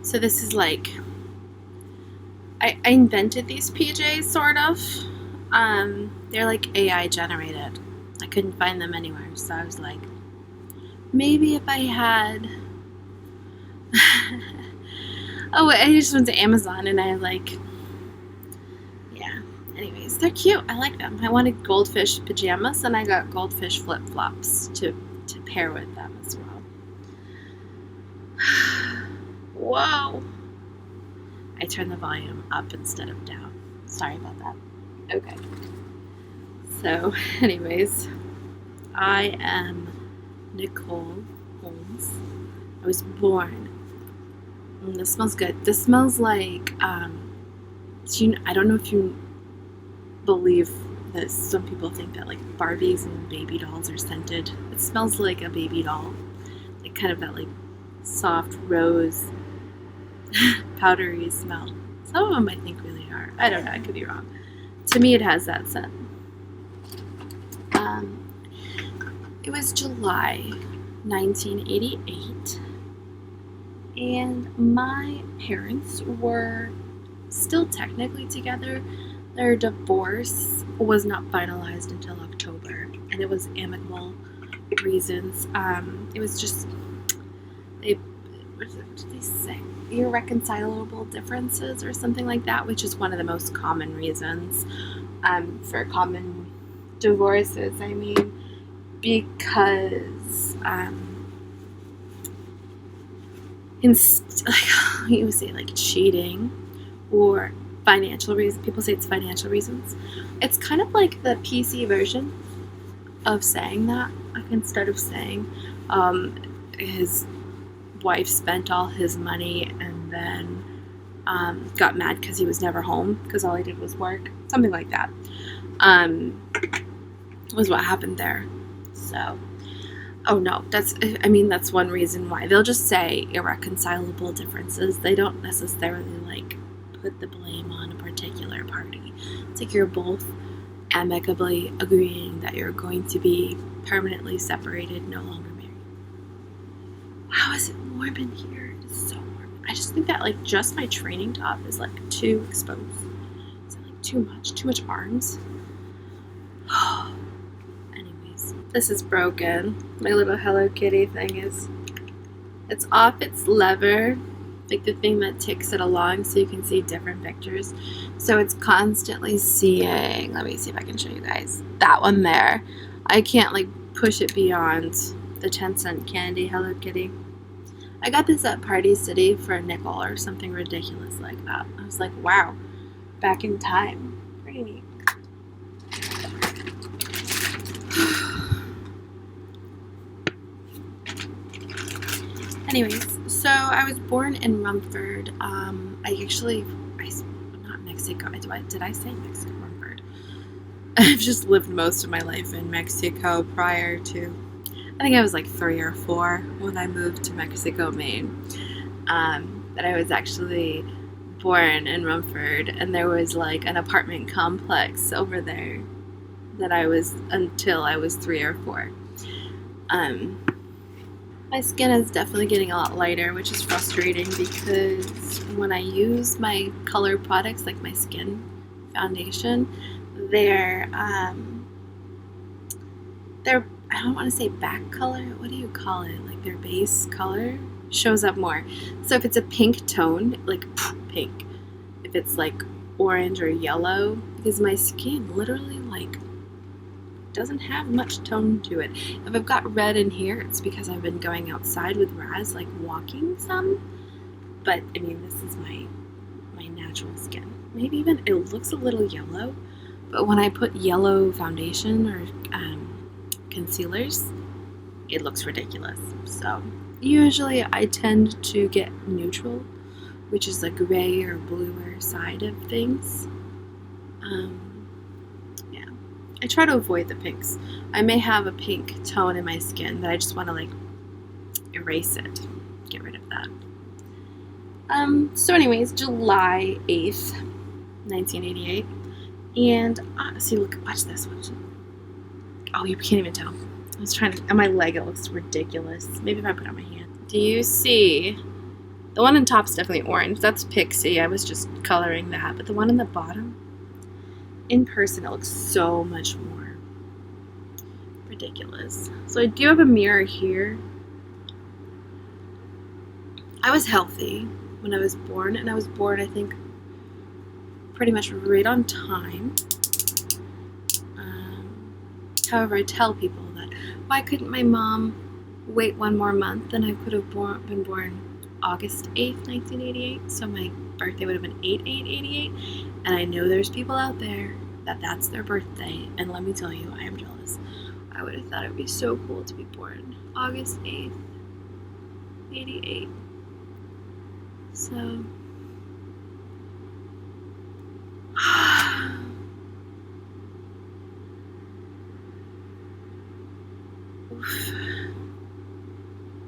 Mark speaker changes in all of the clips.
Speaker 1: So this is like, I invented these PJs, sort of. They're like AI generated. I couldn't find them anywhere, so I was like, maybe if I had... Oh, I just went to Amazon and I like... Yeah. Anyways, they're cute. I like them. I wanted goldfish pajamas and I got goldfish flip-flops to pair with them as well. Whoa. I turned the volume up instead of down. Sorry about that. Okay. So, anyways, I am Nicole Holmes. I was born. This smells good. This smells like, I don't know if you believe this. Some people think that like Barbies and baby dolls are scented. It smells like a baby doll. Like kind of that like soft rose powdery smell. Some of them I think really are. I don't know, I could be wrong. To me it has that scent. It was July 1988 and my parents were still technically together. Their divorce was not finalized until October and it was amicable reasons. It was just, what did they say? Irreconcilable differences or something like that, which is one of the most common reasons for common divorces. I mean, because you say like cheating or financial reasons. People say it's financial reasons. It's kind of like the PC version of saying that. Like instead of saying his wife spent all his money and then got mad because he was never home because all he did was work. Something like that was what happened there. So, oh no, that's one reason why. They'll just say irreconcilable differences. They don't necessarily like put the blame on a particular party. It's like you're both amicably agreeing that you're going to be permanently separated, no longer married. Wow, is it warm in here? It's so warm. I just think that like just my training top is like too exposed. Is it like too much arms? Anyways, this is broken. My little Hello Kitty thing it's off its lever, like the thing that ticks it along so you can see different pictures. So it's constantly seeing, let me see if I can show you guys, that one there. I can't like push it beyond the 10-cent candy Hello Kitty. I got this at Party City for a nickel or something ridiculous like that. I was like, wow, back in time. Pretty neat. Anyways, so I was born in Rumford. Not Mexico. Did I say Mexico? Rumford. I've just lived most of my life in Mexico prior to, I think I was like 3 or 4 when I moved to Mexico, Maine. But I was actually born in Rumford, and there was like an apartment complex over there that I was until I was 3 or 4. My skin is definitely getting a lot lighter, which is frustrating because when I use my color products like my skin foundation, they're I don't want to say back color, what do you call it? Like their base color shows up more. So if it's a pink tone, like pink, if it's like orange or yellow, because my skin literally like doesn't have much tone to it. If I've got red in here, it's because I've been going outside with Raz, like walking some. But I mean, this is my natural skin. Maybe even it looks a little yellow, but when I put yellow foundation or concealers, it looks ridiculous. So usually I tend to get neutral, which is the gray or bluer side of things. I try to avoid the pinks. I may have a pink tone in my skin, but I just want to like erase it, get rid of that. So anyways, July 8th, 1988. And see, look, watch this. Oh, you can't even tell. I was trying to, on my leg it looks ridiculous. Maybe if I put it on my hand. Do you see The one on top is definitely orange. That's Pixie. I was just coloring that. But the one on the bottom, in person, it looks so much more ridiculous. So I do have a mirror here. I was healthy when I was born, and I was born, I think, pretty much right on time. However, I tell people that why couldn't my mom wait one more month, and I could have been born August 8th, 1988, so my birthday would have been 8/8/88, and I know there's people out there that that's their birthday, and let me tell you, I am jealous. I would have thought it would be so cool to be born August 8th, 88. So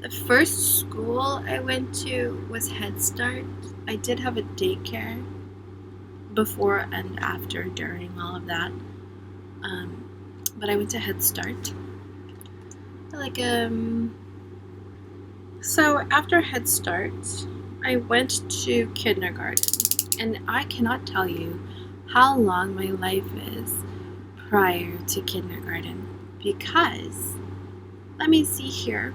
Speaker 1: the first school I went to was Head Start. I did have a daycare before and after, during all of that. But I went to Head Start. So after Head Start, I went to kindergarten. And I cannot tell you how long my life is prior to kindergarten, because, let me see here,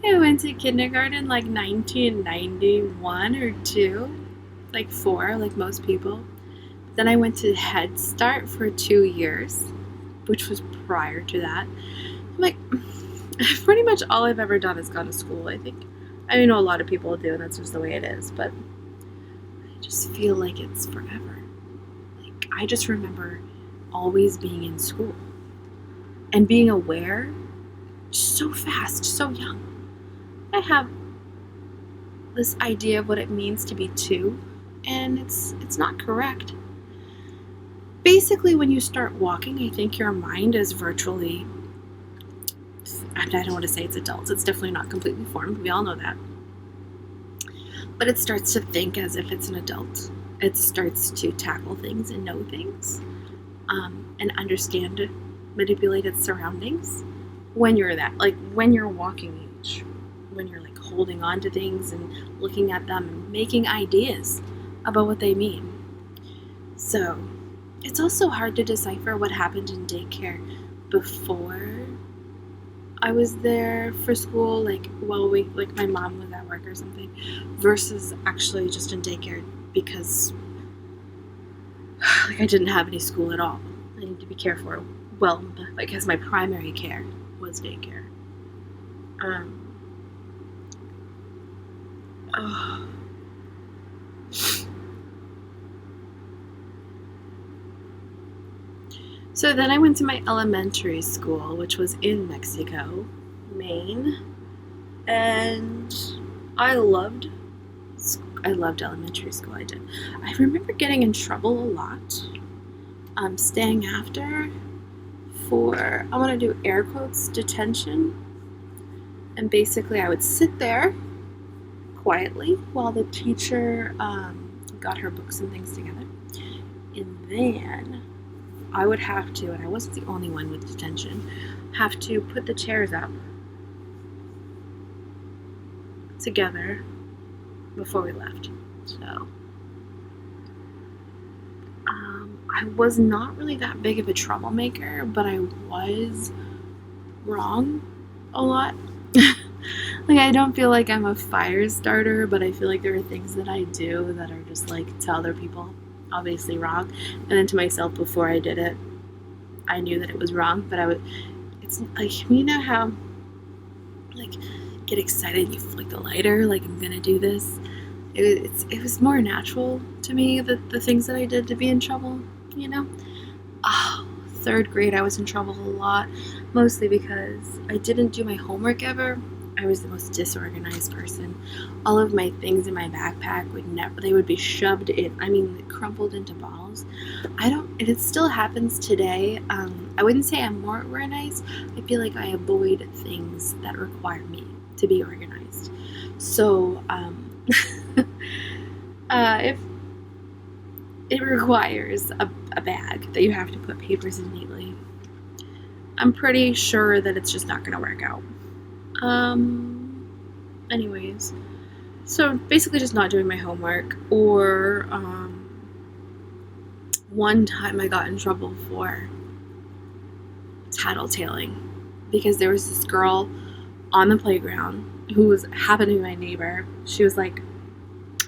Speaker 1: I went to kindergarten like 1991 or 2, like 4, like most people. Then I went to Head Start for 2 years, which was prior to that. I'm like, pretty much all I've ever done is gone to school, I think. I know a lot of people do, and that's just the way it is, but I just feel like it's forever. Like, I just remember always being in school and being aware so fast, so young. I have this idea of what it means to be 2, and it's not correct. Basically, when you start walking, I think your mind is virtually, I don't want to say it's adults, it's definitely not completely formed, we all know that. But it starts to think as if it's an adult. It starts to tackle things and know things, and understand, manipulate its surroundings when you're when you're walking age, when you're like holding on to things and looking at them and making ideas about what they mean. So it's also hard to decipher what happened in daycare before I was there for school, like my mom was at work or something, versus actually just in daycare, because I didn't have any school at all. I need to be careful. Well, I guess my primary care was daycare. So then I went to my elementary school, which was in Mexico, Maine, and I loved elementary school. I did. I remember getting in trouble a lot, staying after for, I want to do air quotes, detention. And basically I would sit there quietly while the teacher got her books and things together. And then I would have to, and I wasn't the only one with detention, have to put the chairs up together before we left. So I was not really that big of a troublemaker, but I was wrong a lot. Like, I don't feel like I'm a fire starter, but I feel like there are things that I do that are just like to other people obviously wrong, and then to myself before I did it, I knew that it was wrong, but it's like, you know how like get excited, you flick the lighter, like I'm gonna do this. It was more natural to me, that the things that I did to be in trouble, you know. Third grade I was in trouble a lot, mostly because I didn't do my homework ever. I was the most disorganized person. All of my things in my backpack would be shoved in, crumpled into balls. It still happens today. I wouldn't say I'm more organized. I feel like I avoid things that require me to be organized. So, if it requires a bag that you have to put papers in neatly, I'm pretty sure that it's just not going to work out. Anyways, So basically just not doing my homework, or one time I got in trouble for tattletaling because there was this girl on the playground who happened to be my neighbor. She was like,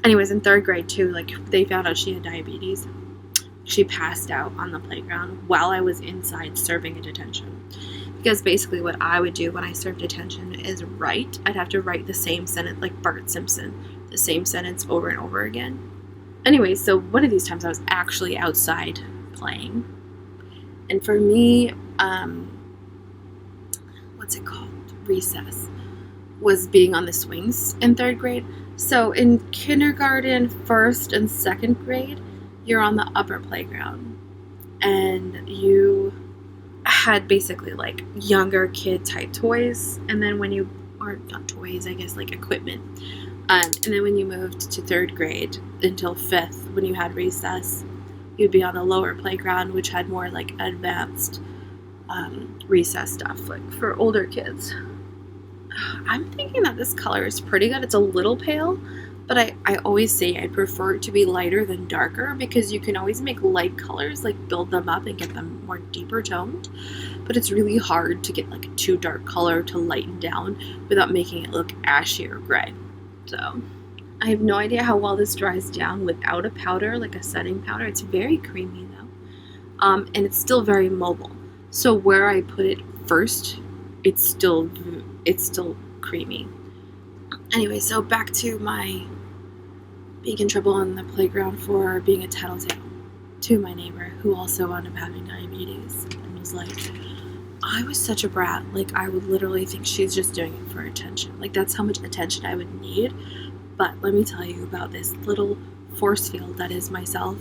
Speaker 1: anyways, in 3rd grade too, like they found out she had diabetes. She passed out on the playground while I was inside serving a detention. Because basically what I would do when I served detention is I'd have to write the same sentence, like Bart Simpson, the same sentence over and over again. Anyway, so one of these times I was actually outside playing. And for me, what's it called? Recess was being on the swings in 3rd grade. So in kindergarten, 1st and 2nd grade, you're on the upper playground. And you had basically like younger kid type toys, and then or not toys, I guess, like equipment. And then when you moved to 3rd grade until 5th, when you had recess, you'd be on the lower playground, which had more like advanced recess stuff, like for older kids. I'm thinking that this color is pretty good. It's a little pale, but I always say I prefer it to be lighter than darker, because you can always make light colors, like build them up and get them more deeper toned. But it's really hard to get like a too dark color to lighten down without making it look ashy or gray. So I have no idea how well this dries down without a powder, like a setting powder. It's very creamy though. And it's still very mobile. So where I put it first, it's still creamy. Anyway, so back to my being in trouble on the playground for being a tattletale to my neighbor, who also wound up having diabetes, and was like, I was such a brat. Like, I would literally think she's just doing it for attention. Like, that's how much attention I would need. But let me tell you about this little force field that is myself.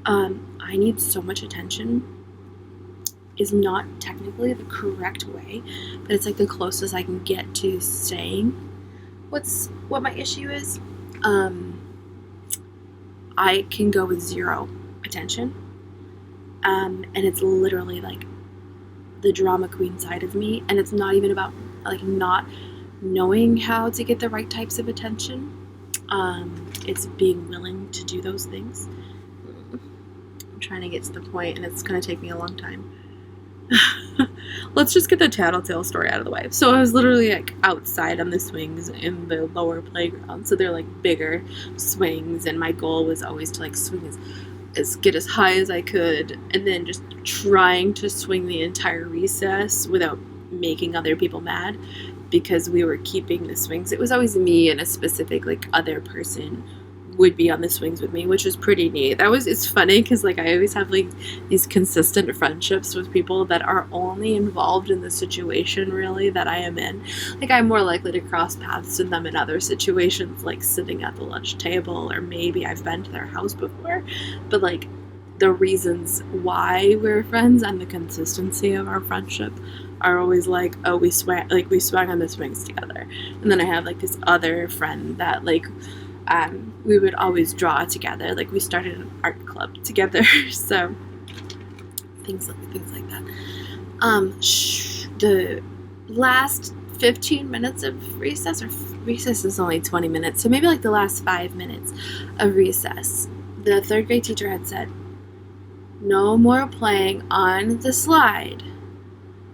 Speaker 1: I need so much attention is not technically the correct way, but it's like the closest I can get to saying what my issue is. I can go with 0 attention, and it's literally like the drama queen side of me, and it's not even about like not knowing how to get the right types of attention. It's being willing to do those things. I'm trying to get to the point, and it's going to take me a long time. Let's just get the tattletale story out of the way. So I was literally like outside on the swings in the lower playground. So they're like bigger swings, and my goal was always to like swing get as high as I could, and then just trying to swing the entire recess without making other people mad, because we were keeping the swings. It was always me and a specific like other person would be on the swings with me, which was pretty neat. It's funny because like I always have like these consistent friendships with people that are only involved in the situation really that I am in. Like, I'm more likely to cross paths with them in other situations, like sitting at the lunch table, or maybe I've been to their house before, but like the reasons why we're friends and the consistency of our friendship are always like, oh, we swung on the swings together. And then I have like this other friend that like we would always draw together. Like, we started an art club together. So things like that. The last 15 minutes of recess, or recess is only 20 minutes, so maybe like the last 5 minutes of recess, the 3rd grade teacher had said, no more playing on the slide,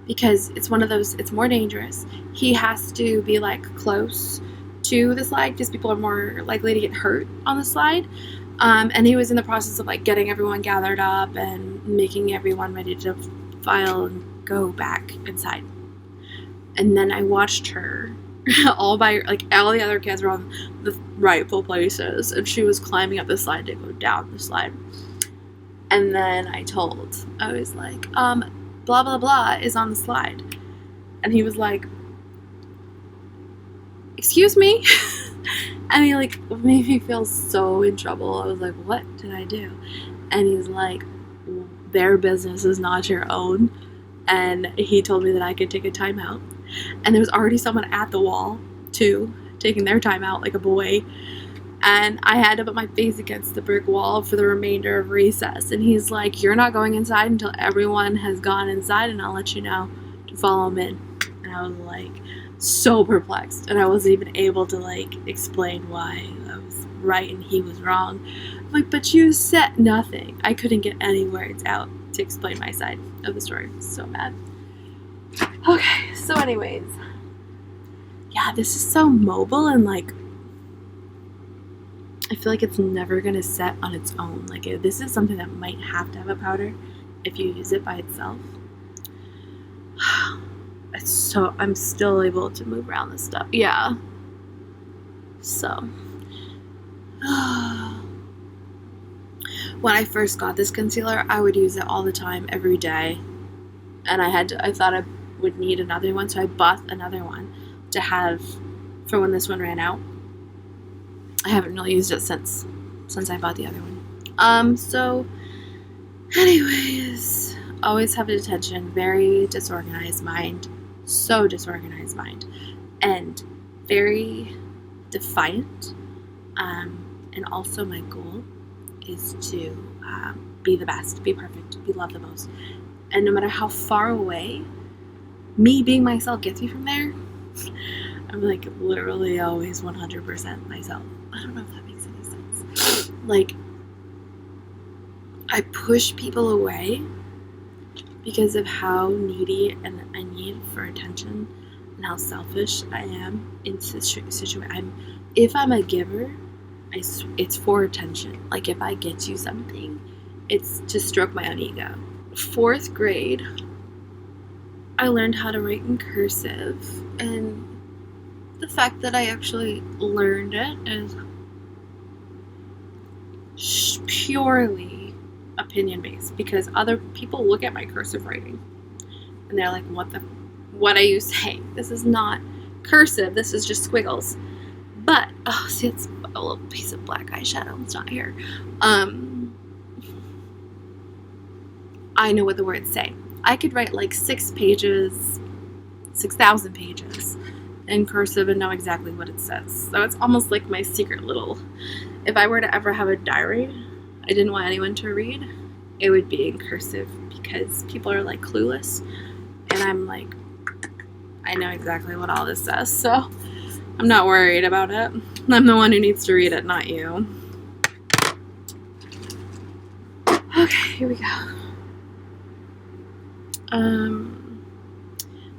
Speaker 1: because it's one of those, it's more dangerous. He has to be like close to the slide because people are more likely to get hurt on the slide. And he was in the process of like getting everyone gathered up and making everyone ready to file and go back inside. And then I watched her all the other kids were on the rightful places, and she was climbing up the slide to go down the slide. And then I was like, blah blah blah is on the slide. And he was like, excuse me? And he like made me feel so in trouble. I was like, what did I do? And he's like, their business is not your own. And he told me that I could take a timeout. And there was already someone at the wall too, taking their timeout, like a boy. And I had to put my face against the brick wall for the remainder of recess. And he's like, you're not going inside until everyone has gone inside, and I'll let you know to follow him in. And I was like, so perplexed, and I wasn't even able to like explain why I was right and he was wrong. I'm like, but you said nothing. I couldn't get any words out to explain my side of the story. I was so mad. Okay, so anyways, yeah, this is so mobile, and like I feel like it's never gonna set on its own. Like this is something that might have to have a powder if you use it by itself. It's so, I'm still able to move around this stuff. Yeah. So when I first got this concealer, I would use it all the time, every day, and I thought I would need another one, so I bought another one to have for when this one ran out. I haven't really used it since I bought the other one. So anyways, always have attention, very disorganized mind, so disorganized mind, and very defiant. And also my goal is to be the best, be perfect, be loved the most. And no matter how far away me being myself gets me from there, I'm like literally always 100% myself. I don't know if that makes any sense. Like, I push people away because of how needy and I need for attention and how selfish I am in situation. If I'm a giver, it's for attention. Like if I get you something, it's to stroke my own ego. 4th grade, I learned how to write in cursive, and the fact that I actually learned it is purely opinion based, because other people look at my cursive writing and they're like, what are you saying? This is not cursive, this is just squiggles. But oh, see, it's a little piece of black eyeshadow, it's not here. I know what the words say. I could write like 6,000 pages in cursive and know exactly what it says. So it's almost like my secret little, if I were to ever have a diary I didn't want anyone to read, it would be in cursive, because people are like clueless, and I'm like, I know exactly what all this says, so I'm not worried about it. I'm the one who needs to read it, not you. Okay, here we go.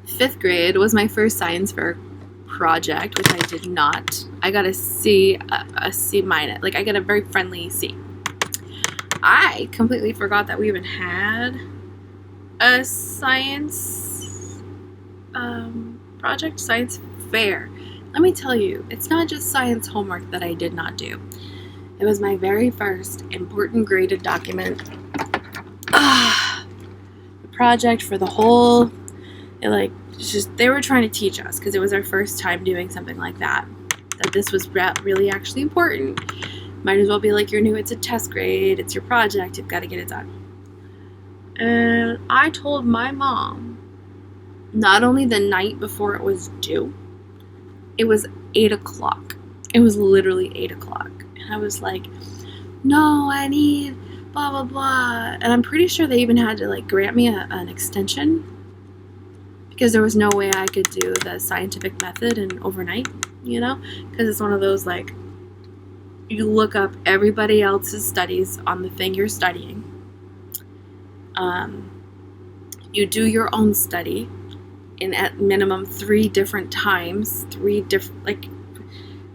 Speaker 1: 5th grade was my first science fair project, which I did not. I got a C minus. Like I got a very friendly C. I completely forgot that we even had a science project, science fair. Let me tell you, it's not just science homework that I did not do. It was my very first important graded document. The project for the whole, they were trying to teach us, because it was our first time doing something like that this was really actually important. Might as well be like, you're new, it's a test grade, it's your project, you've got to get it done. And I told my mom, not only the night before it was due, it was 8 o'clock. It was literally 8 o'clock. And I was like, no, I need blah, blah, blah. And I'm pretty sure they even had to like grant me an extension, because there was no way I could do the scientific method in overnight, because it's one of those, like, you look up everybody else's studies on the thing you're studying. You do your own study in at minimum 3 different times,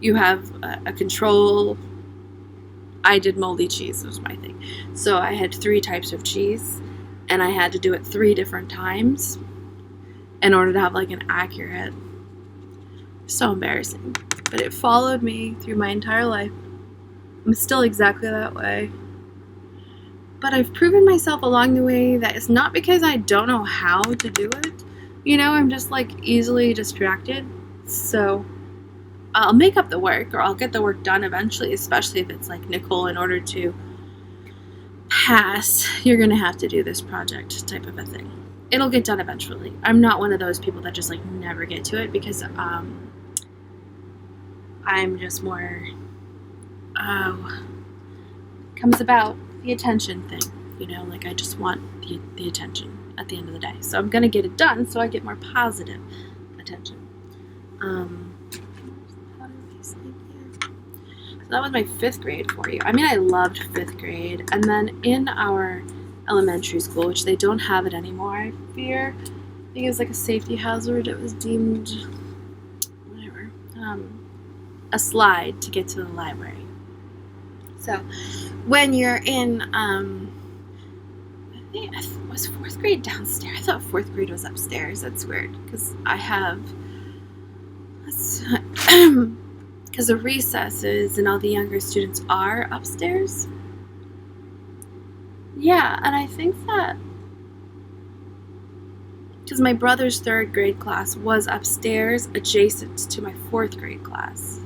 Speaker 1: you have a control. I did moldy cheese, was my thing. So I had 3 types of cheese, and I had to do it 3 different times in order to have like an accurate. So embarrassing. But it followed me through my entire life. I'm still exactly that way. But I've proven myself along the way that it's not because I don't know how to do it. I'm just like easily distracted. So I'll make up the work, or I'll get the work done eventually, especially if it's like, Nicole, in order to pass, you're going to have to do this project type of a thing. It'll get done eventually. I'm not one of those people that just like never get to it, because I'm just more, comes about the attention thing, like I just want the attention at the end of the day. So I'm going to get it done so I get more positive attention. How did we sleep here? So that was my 5th grade for you. I mean, I loved 5th grade. And then in our elementary school, which they don't have it anymore, I fear, I think it was like a safety hazard. It was deemed, whatever, a slide to get to the library. So when you're in, I think it was 4th grade downstairs. I thought 4th grade was upstairs. That's weird because I have, because the recesses and all the younger students are upstairs. Yeah, and I think that because my brother's 3rd grade class was upstairs adjacent to my 4th grade class.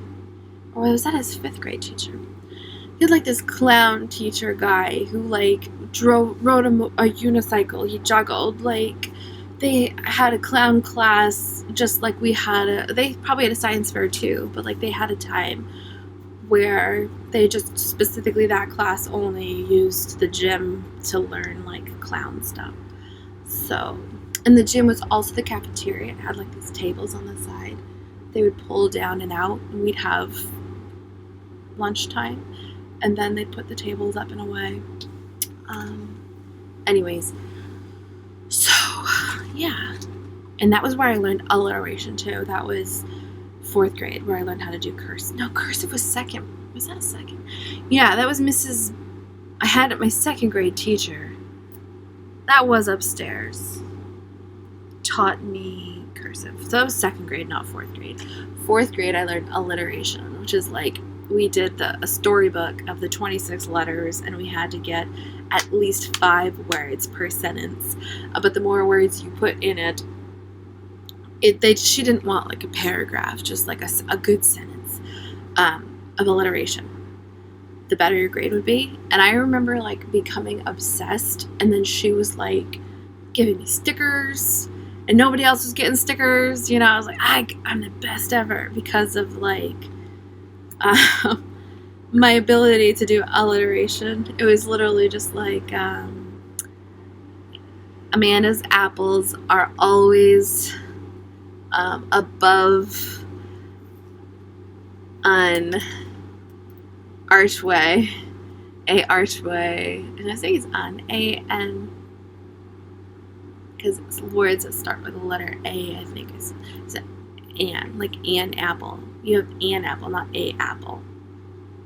Speaker 1: Or was that his 5th grade teacher? He had like this clown teacher guy who like rode a unicycle. He juggled. Like they had a clown class just like we had they probably had a science fair too, but like they had a time where they just specifically that class only used the gym to learn like clown stuff. So, and the gym was also the cafeteria. It had like these tables on the side. They would pull down and out, and we'd have lunchtime, and then they'd put the tables up and away. Anyways, so yeah, and that was where I learned alliteration too. That was 4th grade where I learned how to do cursive. No, cursive was 2nd. Was that 2nd? Yeah, that was Mrs. I had my 2nd grade teacher. That was upstairs. Taught me cursive. So that was 2nd grade, not 4th grade. 4th grade, I learned alliteration, which is like we did a storybook of the 26 letters, and we had to get at least 5 words per sentence. But the more words you put in it, she didn't want like a paragraph, just like a good sentence of alliteration. The better your grade would be. And I remember like becoming obsessed, and then she was like giving me stickers, and nobody else was getting stickers. You know, I was like, I'm the best ever because of like my ability to do alliteration. It was literally just like Amanda's apples are always above an archway, and I think it's on A-N, because it's words that start with the letter A, I think it's an, like an apple. You have an apple, not a apple.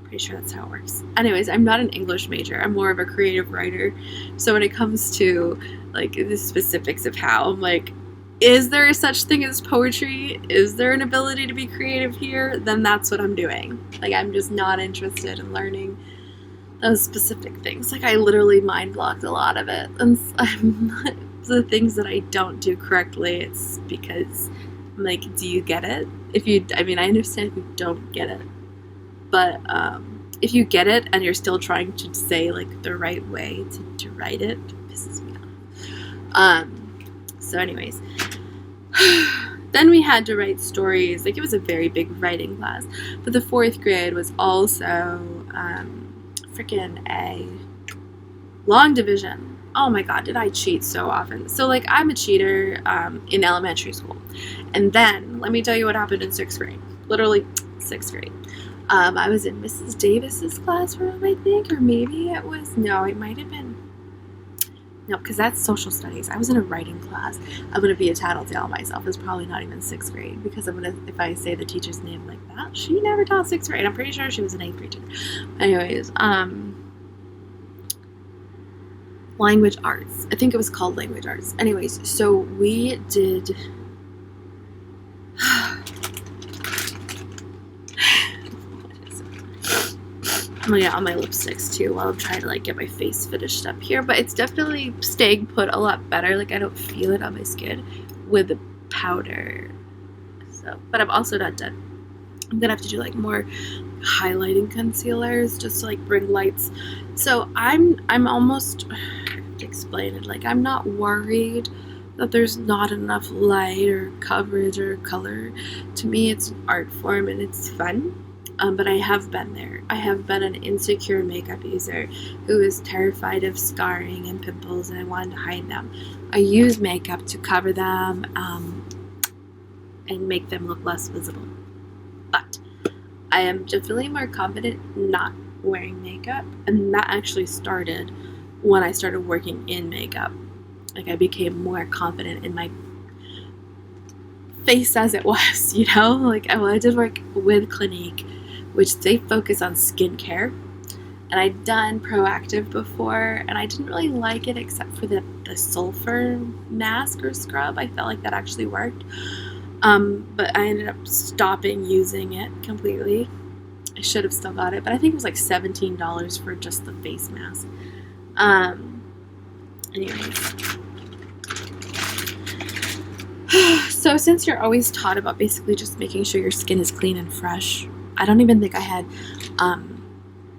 Speaker 1: Pretty sure that's how it works. Anyways, I'm not an English major. I'm more of a creative writer. So when it comes to like the specifics of how, I'm like, is there such thing as poetry? Is there an ability to be creative here? Then that's what I'm doing. Like, I'm just not interested in learning those specific things. Like, I literally mind blocked a lot of it. And the things that I don't do correctly, it's because I'm like, do you get it? I understand if you don't get it. But if you get it and you're still trying to say like the right way to write it, pisses me off. So anyways, then we had to write stories. Like, it was a very big writing class. But the 4th grade was also freaking a long division. Oh my god, did I cheat so often. So like, I'm a cheater in elementary school. And then let me tell you what happened in 6th grade. Literally 6th grade. I was in Mrs. Davis's classroom, I think, or maybe it might have been. No, because that's social studies. I was in a writing class. I'm going to be a tattletale myself. It's probably not even 6th grade, because if I say the teacher's name like that, she never taught 6th grade. I'm pretty sure she was an 8th grade teacher. Anyways, language arts. I think it was called language arts. Anyways, so we did... I'm gonna get on my lipsticks too while I'm trying to like get my face finished up here, but it's definitely staying put a lot better. Like, I don't feel it on my skin with the powder. So, but I'm also not done. I'm gonna have to do like more highlighting concealers just to like bring lights. So I'm almost, I have to explain it, like, I'm not worried that there's not enough light or coverage or color. To me, it's an art form and it's fun. But I have been there. I have been an insecure makeup user who is terrified of scarring and pimples, and I wanted to hide them. I use makeup to cover them. and make them look less visible. But I am definitely more confident not wearing makeup, and that actually started when I started working in makeup. Like, I became more confident in my face as it was, you know? Like, I did work with Clinique, which they focus on skincare, and I'd done Proactive before, and I didn't really like it except for the sulfur mask or scrub. I felt like that actually worked. But I ended up stopping using it completely. I should have still got it, but I think it was like $17 for just the face mask. Anyways. So since you're always taught about basically just making sure your skin is clean and fresh, I don't even think I had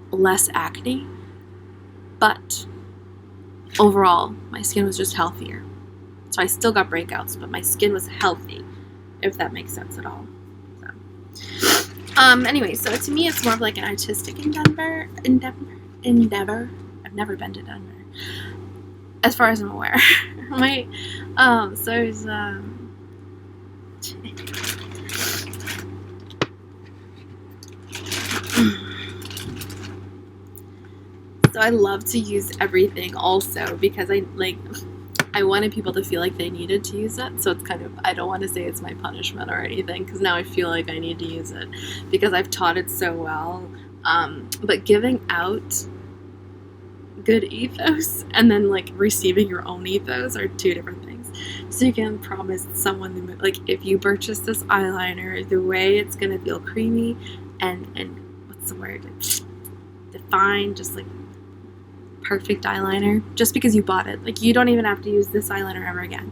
Speaker 1: less acne, but overall my skin was just healthier. So I still got breakouts, but my skin was healthy, if that makes sense at all. So anyway, so to me it's more of like an artistic endeavor. I've never been to Denver, as far as I'm aware. Right? So there's so I love to use everything also, because I wanted people to feel like they needed to use it. So it's kind of, I don't want to say it's my punishment or anything, because now I feel like I need to use it because I've taught it so well. But giving out good ethos and then like receiving your own ethos are two different things. So you can promise someone, like, if you purchase this eyeliner, the way it's gonna feel creamy and what's the word, defined, just like perfect eyeliner, just because you bought it. Like, you don't even have to use this eyeliner ever again.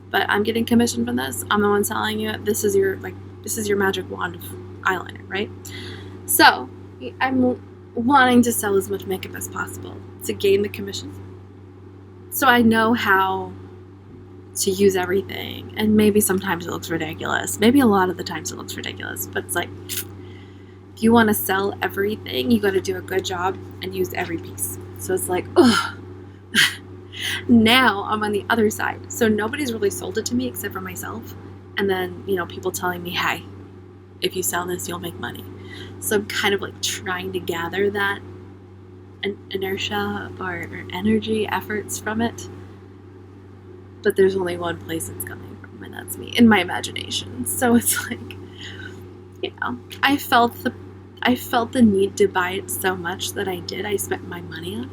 Speaker 1: But I'm getting commission from this. I'm the one telling you this is your magic wand of eyeliner, right? So I'm wanting to sell as much makeup as possible to gain the commission, so I know how to use everything. And maybe sometimes it looks ridiculous, maybe a lot of the times it looks ridiculous, but it's like, if you want to sell everything, you got to do a good job and use every piece. So it's like, ugh. Now I'm on the other side, so nobody's really sold it to me except for myself, and then, you know, people telling me, hey, if you sell this, you'll make money. So I'm kind of like trying to gather that inertia or energy, efforts from it. But there's only one place it's coming from, and that's me, in my imagination. So it's like, you know, I felt the need to buy it so much that I did. I spent my money on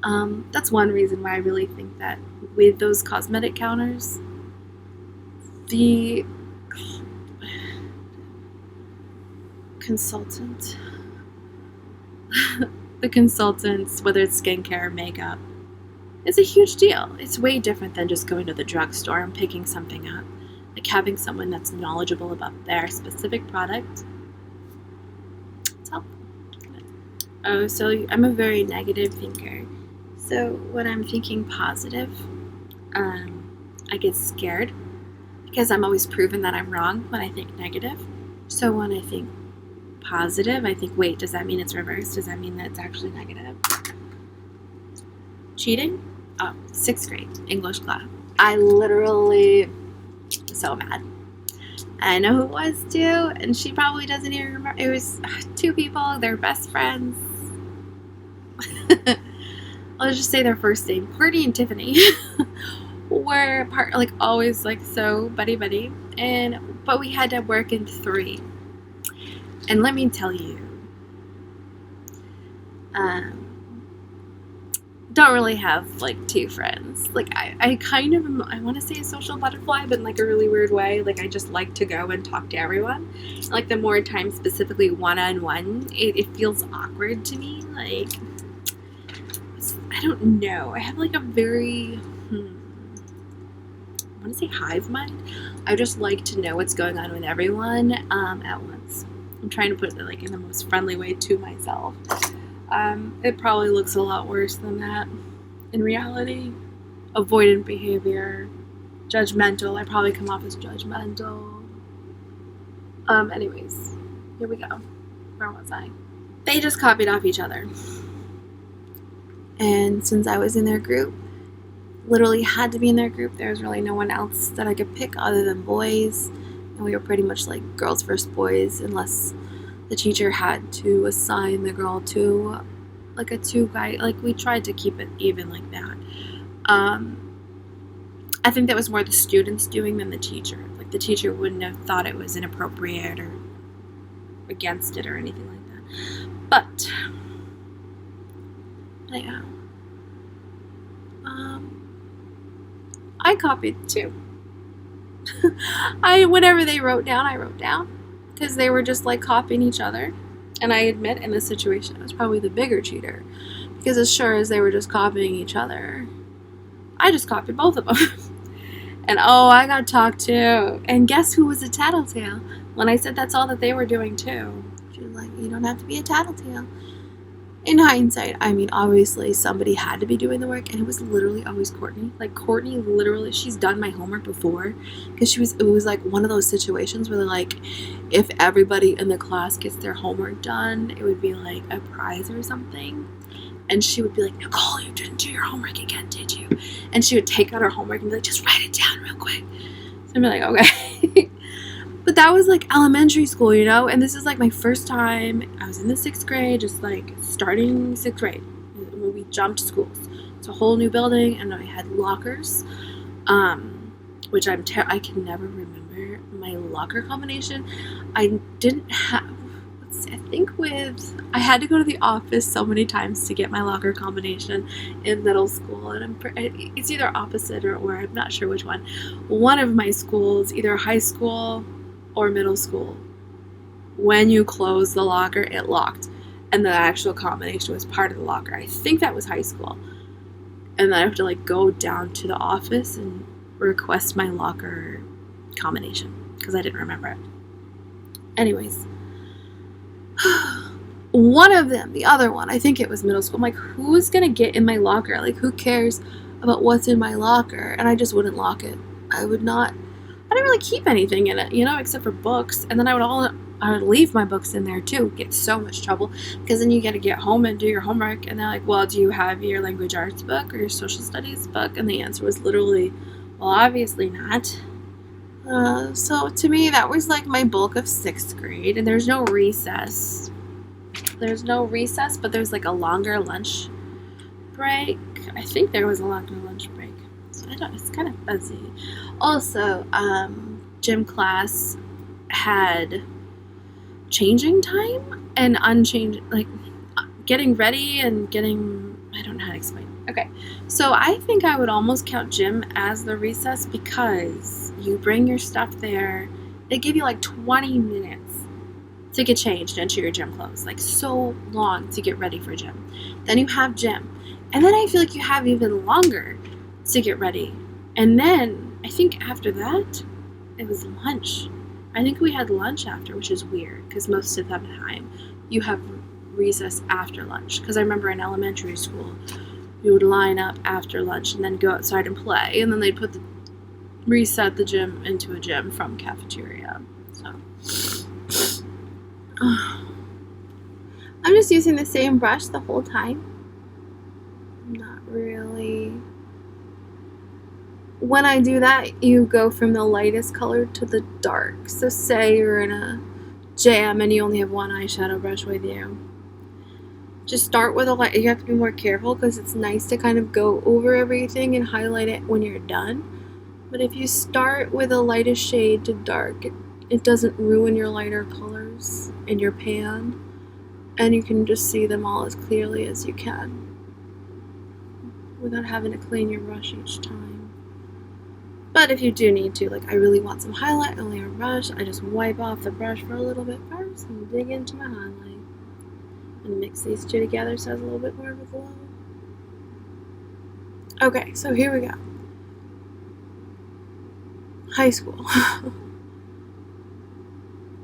Speaker 1: it. That's one reason why I really think that with those cosmetic counters, the consultants, whether it's skincare or makeup, it's a huge deal. It's way different than just going to the drugstore and picking something up. Like, having someone that's knowledgeable about their specific product, it's helpful. Oh, so I'm a very negative thinker. So when I'm thinking positive, I get scared because I'm always proven that I'm wrong when I think negative. So when I think positive, I think, wait, does that mean it's reversed? Does that mean that it's actually negative? Cheating? Oh, 6th grade English class. I literally was so mad. I know who it was too, and she probably doesn't even remember. It was 2 people, they're best friends. Let's just say their first name, Courtney and Tiffany, were like always like so buddy, but we had to work in 3. And let me tell you, don't really have like 2 friends. Like, I kind of, I want to say a social butterfly, but in like a really weird way. Like, I just like to go and talk to everyone. And, like, the more time specifically one-on-one, it feels awkward to me. Like, I don't know. I have like a very, I want to say hive mind. I just like to know what's going on with everyone at once. I'm trying to put it like in the most friendly way to myself. It probably looks a lot worse than that in reality. Avoidant behavior, judgmental. I probably come off as judgmental. Anyways, here we go. Where was I? They just copied off each other. And since I was in their group, literally had to be in their group, there was really no one else that I could pick other than boys. And And we were pretty much like girls versus boys, unless the teacher had to assign the girl to like a two guy. Like, we tried to keep it even like that. I think that was more the students doing than the teacher. Like, the teacher wouldn't have thought it was inappropriate or against it or anything like that. But yeah, I copied too. Whatever they wrote down, I wrote down, because they were just like copying each other. And I admit, in this situation, I was probably the bigger cheater, because as sure as they were just copying each other, I just copied both of them. And oh, I got talked to. And guess who was a tattletale when I said that's all that they were doing too? She was like, you don't have to be a tattletale. In hindsight, I mean, obviously somebody had to be doing the work, and it was literally always Courtney. Like, Courtney literally, she's done my homework before, because it was like one of those situations where, like, if everybody in the class gets their homework done, it would be like a prize or something. And she would be like, Nicole, you didn't do your homework again, did you? And she would take out her homework and be like, just write it down real quick. So I'd be like, okay. But that was like elementary school, you know? And this is like my first time. I was in the 6th grade, just like starting 6th grade when we jumped schools. It's a whole new building, and I had lockers, which I can never remember my locker combination. I didn't have, I had to go to the office so many times to get my locker combination in middle school, and it's either opposite or I'm not sure which one. One of my schools, either high school or middle school, when you close the locker, it locked, and the actual combination was part of the locker. I think that was high school, and then I have to like go down to the office and request my locker combination because I didn't remember it. Anyways, one of them, the other one, I think it was middle school. I'm like, who's gonna get in my locker? Like, who cares about what's in my locker? And I just wouldn't lock it. I didn't really keep anything in it, you know, except for books. And then I would leave my books in there too. Get so much trouble, because then you got to get home and do your homework, and they're like, well, do you have your language arts book or your social studies book? And the answer was literally, well, obviously not. So to me, that was like my bulk of 6th grade. And there's no recess. But there's like a longer lunch break. I think there was a longer lunch break. So it's kind of fuzzy. Also, gym class had changing time and unchanging, like getting ready and I don't know how to explain. Okay, so I think I would almost count gym as the recess, because you bring your stuff there. They give you like 20 minutes to get changed into your gym clothes, like so long to get ready for gym. Then you have gym, and then I feel like you have even longer to get ready. And then I think after that, it was lunch. I think we had lunch after, which is weird, because most of the time you have recess after lunch. Because I remember in elementary school, you would line up after lunch and then go outside and play, and then they'd reset the gym into a gym from cafeteria. So I'm just using the same brush the whole time. Not really. When I do that, you go from the lightest color to the dark. So say you're in a jam and you only have one eyeshadow brush with you. Just start with a light. You have to be more careful, because it's nice to kind of go over everything and highlight it when you're done. But if you start with the lightest shade to dark, it doesn't ruin your lighter colors in your pan. And you can just see them all as clearly as you can, without having to clean your brush each time. But if you do need to, like I really want some highlight, only a brush, I just wipe off the brush for a little bit first and dig into my highlight. And mix these two together so it has a little bit more of a glow. Okay, so here we go. High school.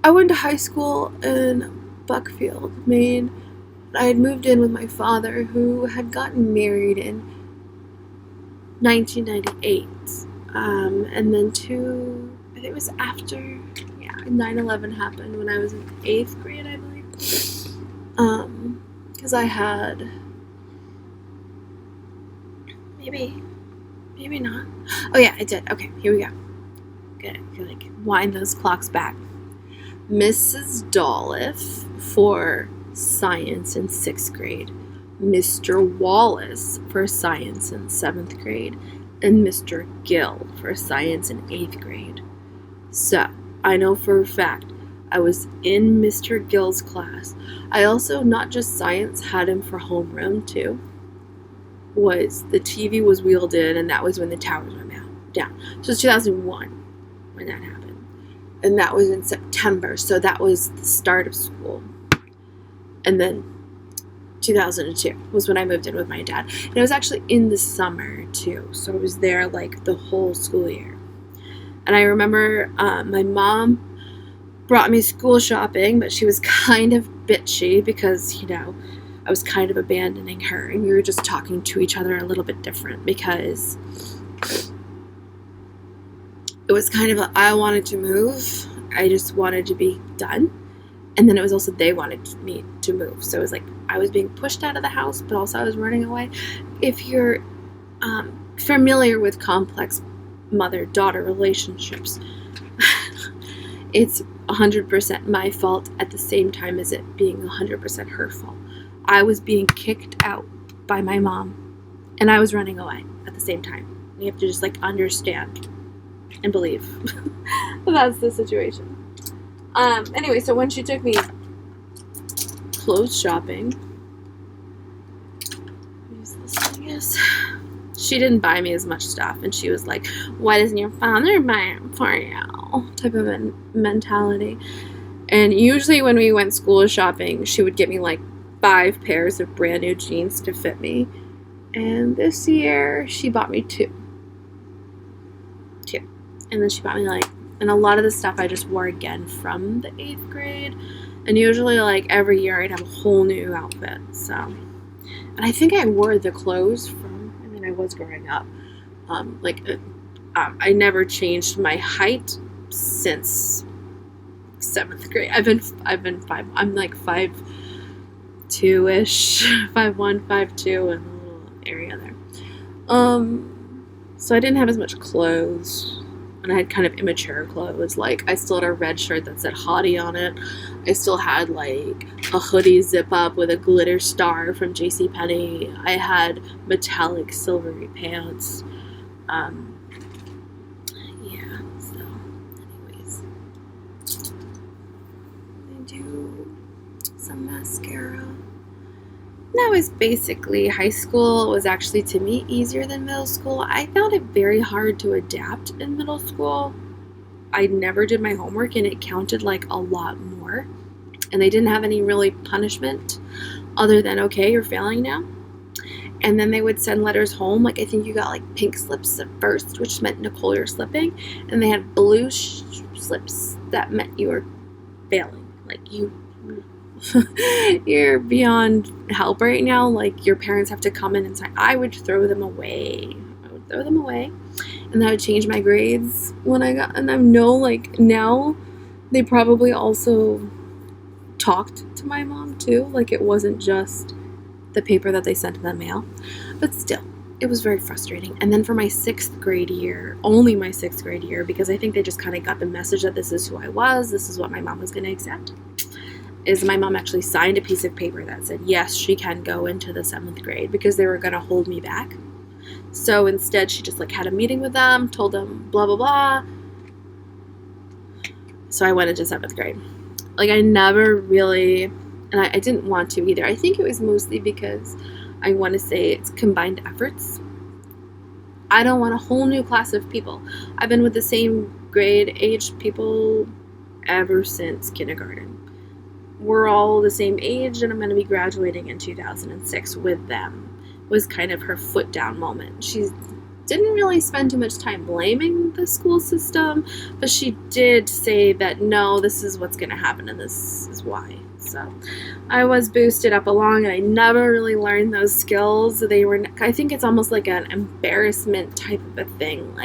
Speaker 1: I went to high school in Buckfield, Maine. I had moved in with my father, who had gotten married in 1998. And then I think it was after, 9/11 happened when I was in 8th grade, I believe. Because I had, maybe not. Oh yeah, I did. Okay, here we go. Good. Like wind those clocks back. Mrs. Dolliffe for science in 6th grade, Mr. Wallace for science in 7th grade, and Mr. Gill for science in 8th grade. So, I know for a fact I was in Mr. Gill's class. I also, not just science, had him for homeroom too. The TV was wheeled in, and that was when the towers went down. So it's 2001 when that happened. And that was in September, so that was the start of school. And then 2002 was when I moved in with my dad. And it was actually in the summer too, so I was there like the whole school year. And I remember my mom brought me school shopping, but she was kind of bitchy because, I was kind of abandoning her, and we were just talking to each other a little bit different because it was kind of I wanted to move. I just wanted to be done. And then it was also they wanted me to move. So it was like I was being pushed out of the house, but also I was running away. If you're familiar with complex mother-daughter relationships, it's 100% my fault at the same time as it being 100% her fault. I was being kicked out by my mom, and I was running away at the same time. You have to just understand and believe that's the situation. Anyway, so when she took me clothes shopping, she didn't buy me as much stuff, and she was like, why doesn't your father buy it for you? Type of mentality. And usually when we went school shopping, she would get me 5 pairs of brand new jeans to fit me. And this year, she bought me 2. And then she bought me and a lot of the stuff I just wore again from the 8th grade. And usually every year I'd have a whole new outfit. So, and I think I wore the clothes from, I was growing up. I never changed my height since 7th grade. I've been 5, I'm 5'2", 5'1", 5'2", in the little area there. So I didn't have as much clothes. And I had kind of immature clothes. I still had a red shirt that said Hottie on it. I still had a hoodie zip up with a glitter star from JCPenney. I had metallic silvery pants. So anyways. I do some mascara. That was basically high school. Was actually, to me, easier than middle school. I found it very hard to adapt in middle school. I never did my homework, and it counted a lot more. And they didn't have any really punishment other than, okay, you're failing now. And then they would send letters home. I think you got pink slips at first, which meant Nicole, you're slipping. And they had blue slips that meant you were failing. You're beyond help right now. Your parents have to come in and sign. I would throw them away. And that would change my grades when I got. And I know, now they probably also talked to my mom too. It wasn't just the paper that they sent in the mail. But still, it was very frustrating. And then for my 6th grade year, only my 6th grade year, because I think they just kind of got the message that this is who I was, this is what my mom was going to accept, is my mom actually signed a piece of paper that said, yes, she can go into the 7th grade, because they were going to hold me back. So instead, she just had a meeting with them, told them blah, blah, blah. So I went into 7th grade. I never really, and I didn't want to either. I think it was mostly because I want to say it's combined efforts. I don't want a whole new class of people. I've been with the same grade-aged people ever since kindergarten. We're all the same age, and I'm going to be graduating in 2006 with them. Was kind of her foot down moment. She didn't really spend too much time blaming the school system, but she did say that, no, this is what's going to happen, and this is why. So I was boosted up along, and I never really learned those skills. They were, I think it's almost like an embarrassment type of a thing.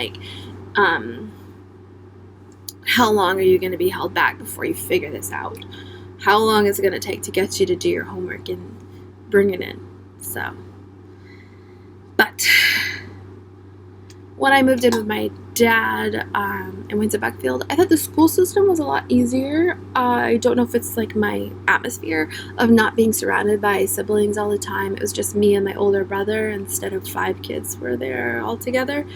Speaker 1: How long are you going to be held back before you figure this out? How long is it going to take to get you to do your homework and bring it in? So, but when I moved in with my dad and went to Beckfield, I thought the school system was a lot easier. I don't know if it's like my atmosphere of not being surrounded by siblings all the time. It was just me and my older brother instead of 5 kids were there all together.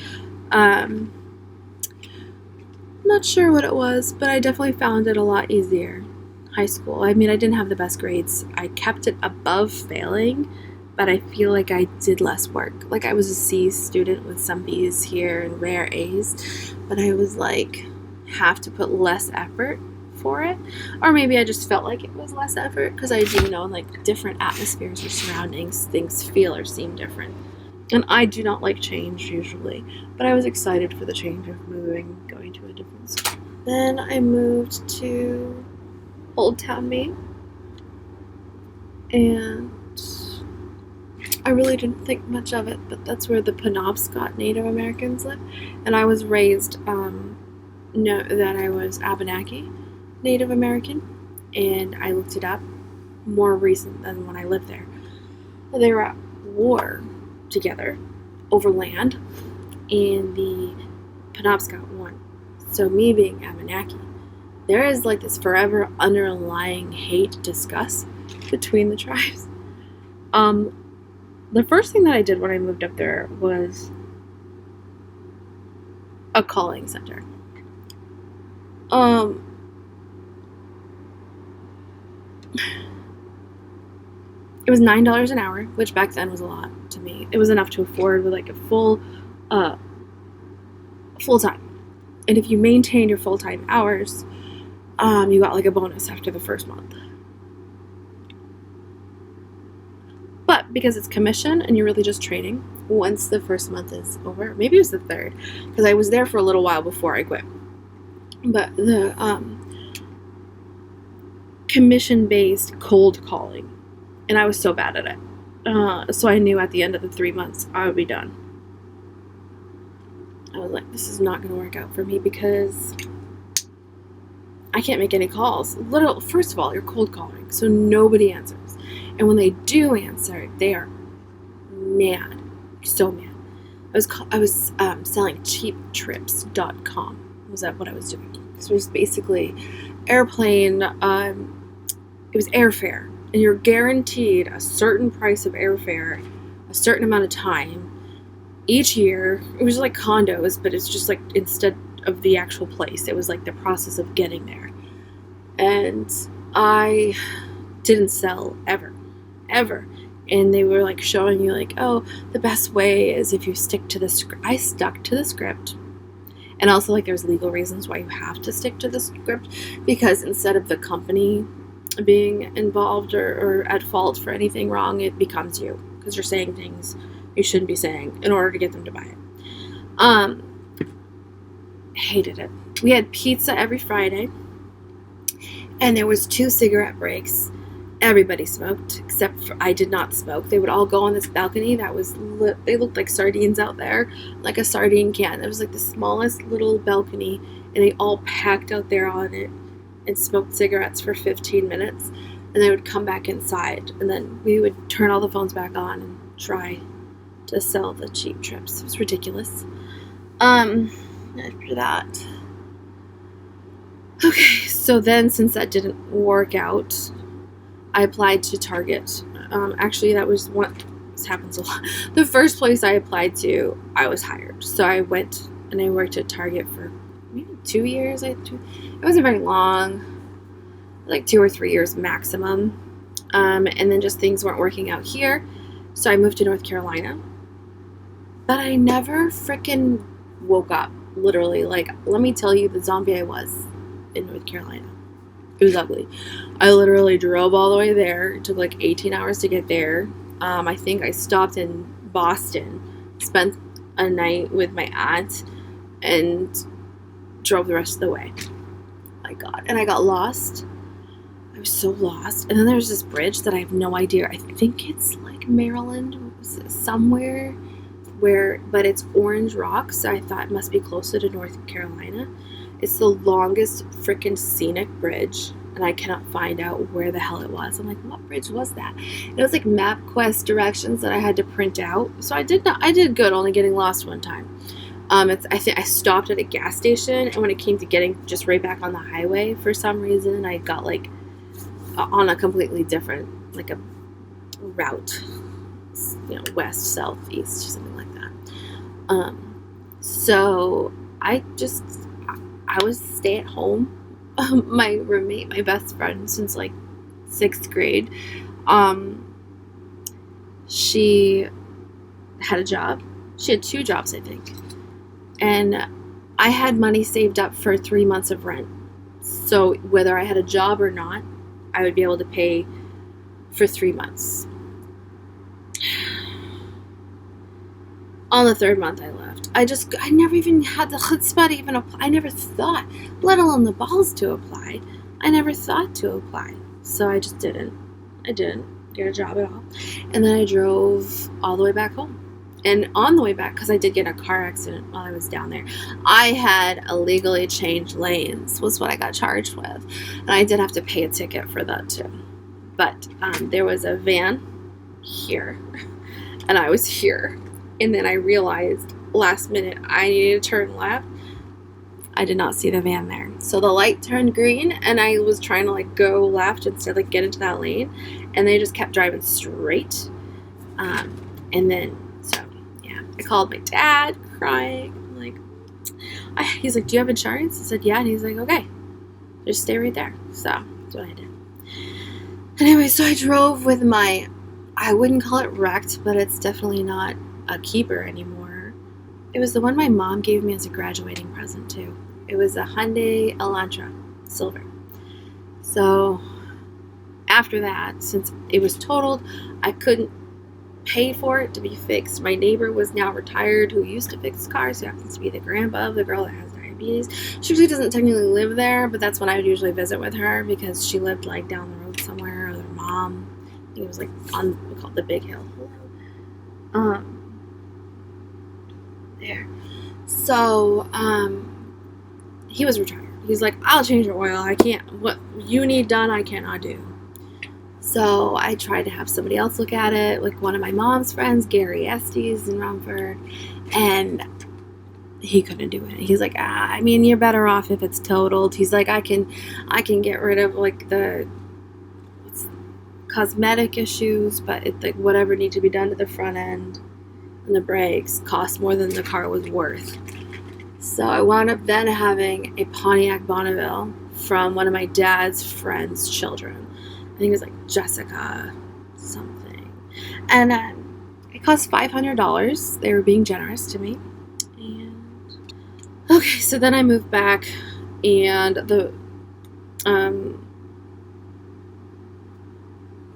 Speaker 1: Not sure what it was, but I definitely found it a lot easier. High school. I mean, I didn't have the best grades. I kept it above failing, but I feel like I did less work. Like I was a C student with some B's here and rare A's, but I was like, have to put less effort for it. Or maybe I just felt like it was less effort because I do know like different atmospheres or surroundings, things feel or seem different. And I do not like change usually, but I was excited for the change of moving, going to a different school. Then I moved to Old Town, Maine, and I really didn't think much of it, but that's where the Penobscot Native Americans live, and I was raised that I was Abenaki Native American, and I looked it up more recent than when I lived there. They were at war together over land, and the Penobscot won. So me being Abenaki, there is like this forever underlying hate, disgust between the tribes. The first thing that I did when I moved up there was a calling center. It was $9 an hour, which back then was a lot to me. It was enough to afford with like a full-time. And if you maintained your full-time hours, you got like a bonus after the first month. But because it's commission and you're really just trading, once the first month is over, maybe it was the third, because I was there for a little while before I quit. But the commission-based cold calling, and I was so bad at it. So I knew at the end of the 3 months I would be done. I was like, this is not going to work out for me because I can't make any calls. First of all, you're cold calling, so nobody answers. And when they do answer, they are mad. So mad. I was selling cheaptrips.com. Was that what I was doing? So it was basically airplane, it was airfare. And you're guaranteed a certain price of airfare, a certain amount of time, each year. It was like condos, but it's just like instead of the actual place, it was like the process of getting there. And I didn't sell ever. And they were like showing you like, oh, the best way is if you stick to the script. I stuck to the script. And also like there's legal reasons why you have to stick to the script, because instead of the company being involved or at fault for anything wrong, it becomes you, because you're saying things you shouldn't be saying in order to get them to buy it. Hated it. We had pizza every Friday, and there was 2 cigarette breaks. Everybody smoked, except for I did not smoke. They would all go on this balcony that was they looked like sardines out there, like a sardine can. It was like the smallest little balcony, and they all packed out there on it and smoked cigarettes for 15 minutes, and they would come back inside, and then we would turn all the phones back on and try to sell the cheap trips. It was ridiculous. After that, okay, so then since that didn't work out, I applied to Target. Actually, that was this happens a lot. The first place I applied to, I was hired. So I went and I worked at Target for maybe 2 years. It wasn't very long, like 2 or 3 years maximum. And then just things weren't working out here. So I moved to North Carolina. But I never freaking woke up, literally. Like, let me tell you the zombie I was in North Carolina. It was ugly. I literally drove all the way there. It took like 18 hours to get there. I think I stopped in Boston, spent a night with my aunt, and drove the rest of the way. My God. And I got lost. I was so lost. And then there's this bridge that I have no idea. I think it's like Maryland, somewhere, but it's Orange Rock, so I thought it must be closer to North Carolina. It's the longest freaking scenic bridge, and I cannot find out where the hell it was. I'm like, what bridge was that? It was like MapQuest directions that I had to print out. So I did good, only getting lost one time. I think I stopped at a gas station, and when it came to getting just right back on the highway, for some reason, I got like on a completely different, like a route, west, south, east, or something like that. So I was stay at home. My roommate, my best friend since like 6th grade, she had a job. She had 2 jobs, I think. And I had money saved up for 3 months of rent. So whether I had a job or not, I would be able to pay for 3 months. On the 3rd month I left. I never even had the chutzpah to even apply. I never thought, let alone the balls to apply. I never thought to apply. So I just didn't. I didn't get a job at all. And then I drove all the way back home. And on the way back, because I did get in a car accident while I was down there, I had illegally changed lanes, was what I got charged with. And I did have to pay a ticket for that too. But there was a van here, and I was here. And then I realized last minute I needed to turn left. I did not see the van there. So the light turned green, and I was trying to like go left instead of like get into that lane. And they just kept driving straight. And then, so yeah, I called my dad crying. I'm like, he's like, do you have insurance? I said, yeah. And he's like, okay, just stay right there. So that's what I did. Anyway, so I drove with I wouldn't call it wrecked, but it's definitely not a keeper anymore. It was the one my mom gave me as a graduating present too. It was a Hyundai Elantra silver. So after that, since it was totaled, I couldn't pay for it to be fixed. My neighbor was now retired who used to fix cars, who happens to be the grandpa of the girl that has diabetes. She usually doesn't technically live there, but that's when I would usually visit with her because she lived like down the road somewhere, or their mom. I think it was like on, we call it the Big Hill. There. So, he was retired. He's like, I'll change your oil. I can't. What you need done, I cannot do. So I tried to have somebody else look at it, like one of my mom's friends, Gary Estes in Romford, and he couldn't do it. He's like, I mean, you're better off if it's totaled. He's like, I can get rid of like the cosmetic issues, but it, like whatever needs to be done to the front end and the brakes cost more than the car was worth. So I wound up then having a Pontiac Bonneville from one of my dad's friend's children. I think it was like Jessica something. And it cost $500. They were being generous to me. And okay, so then I moved back, and the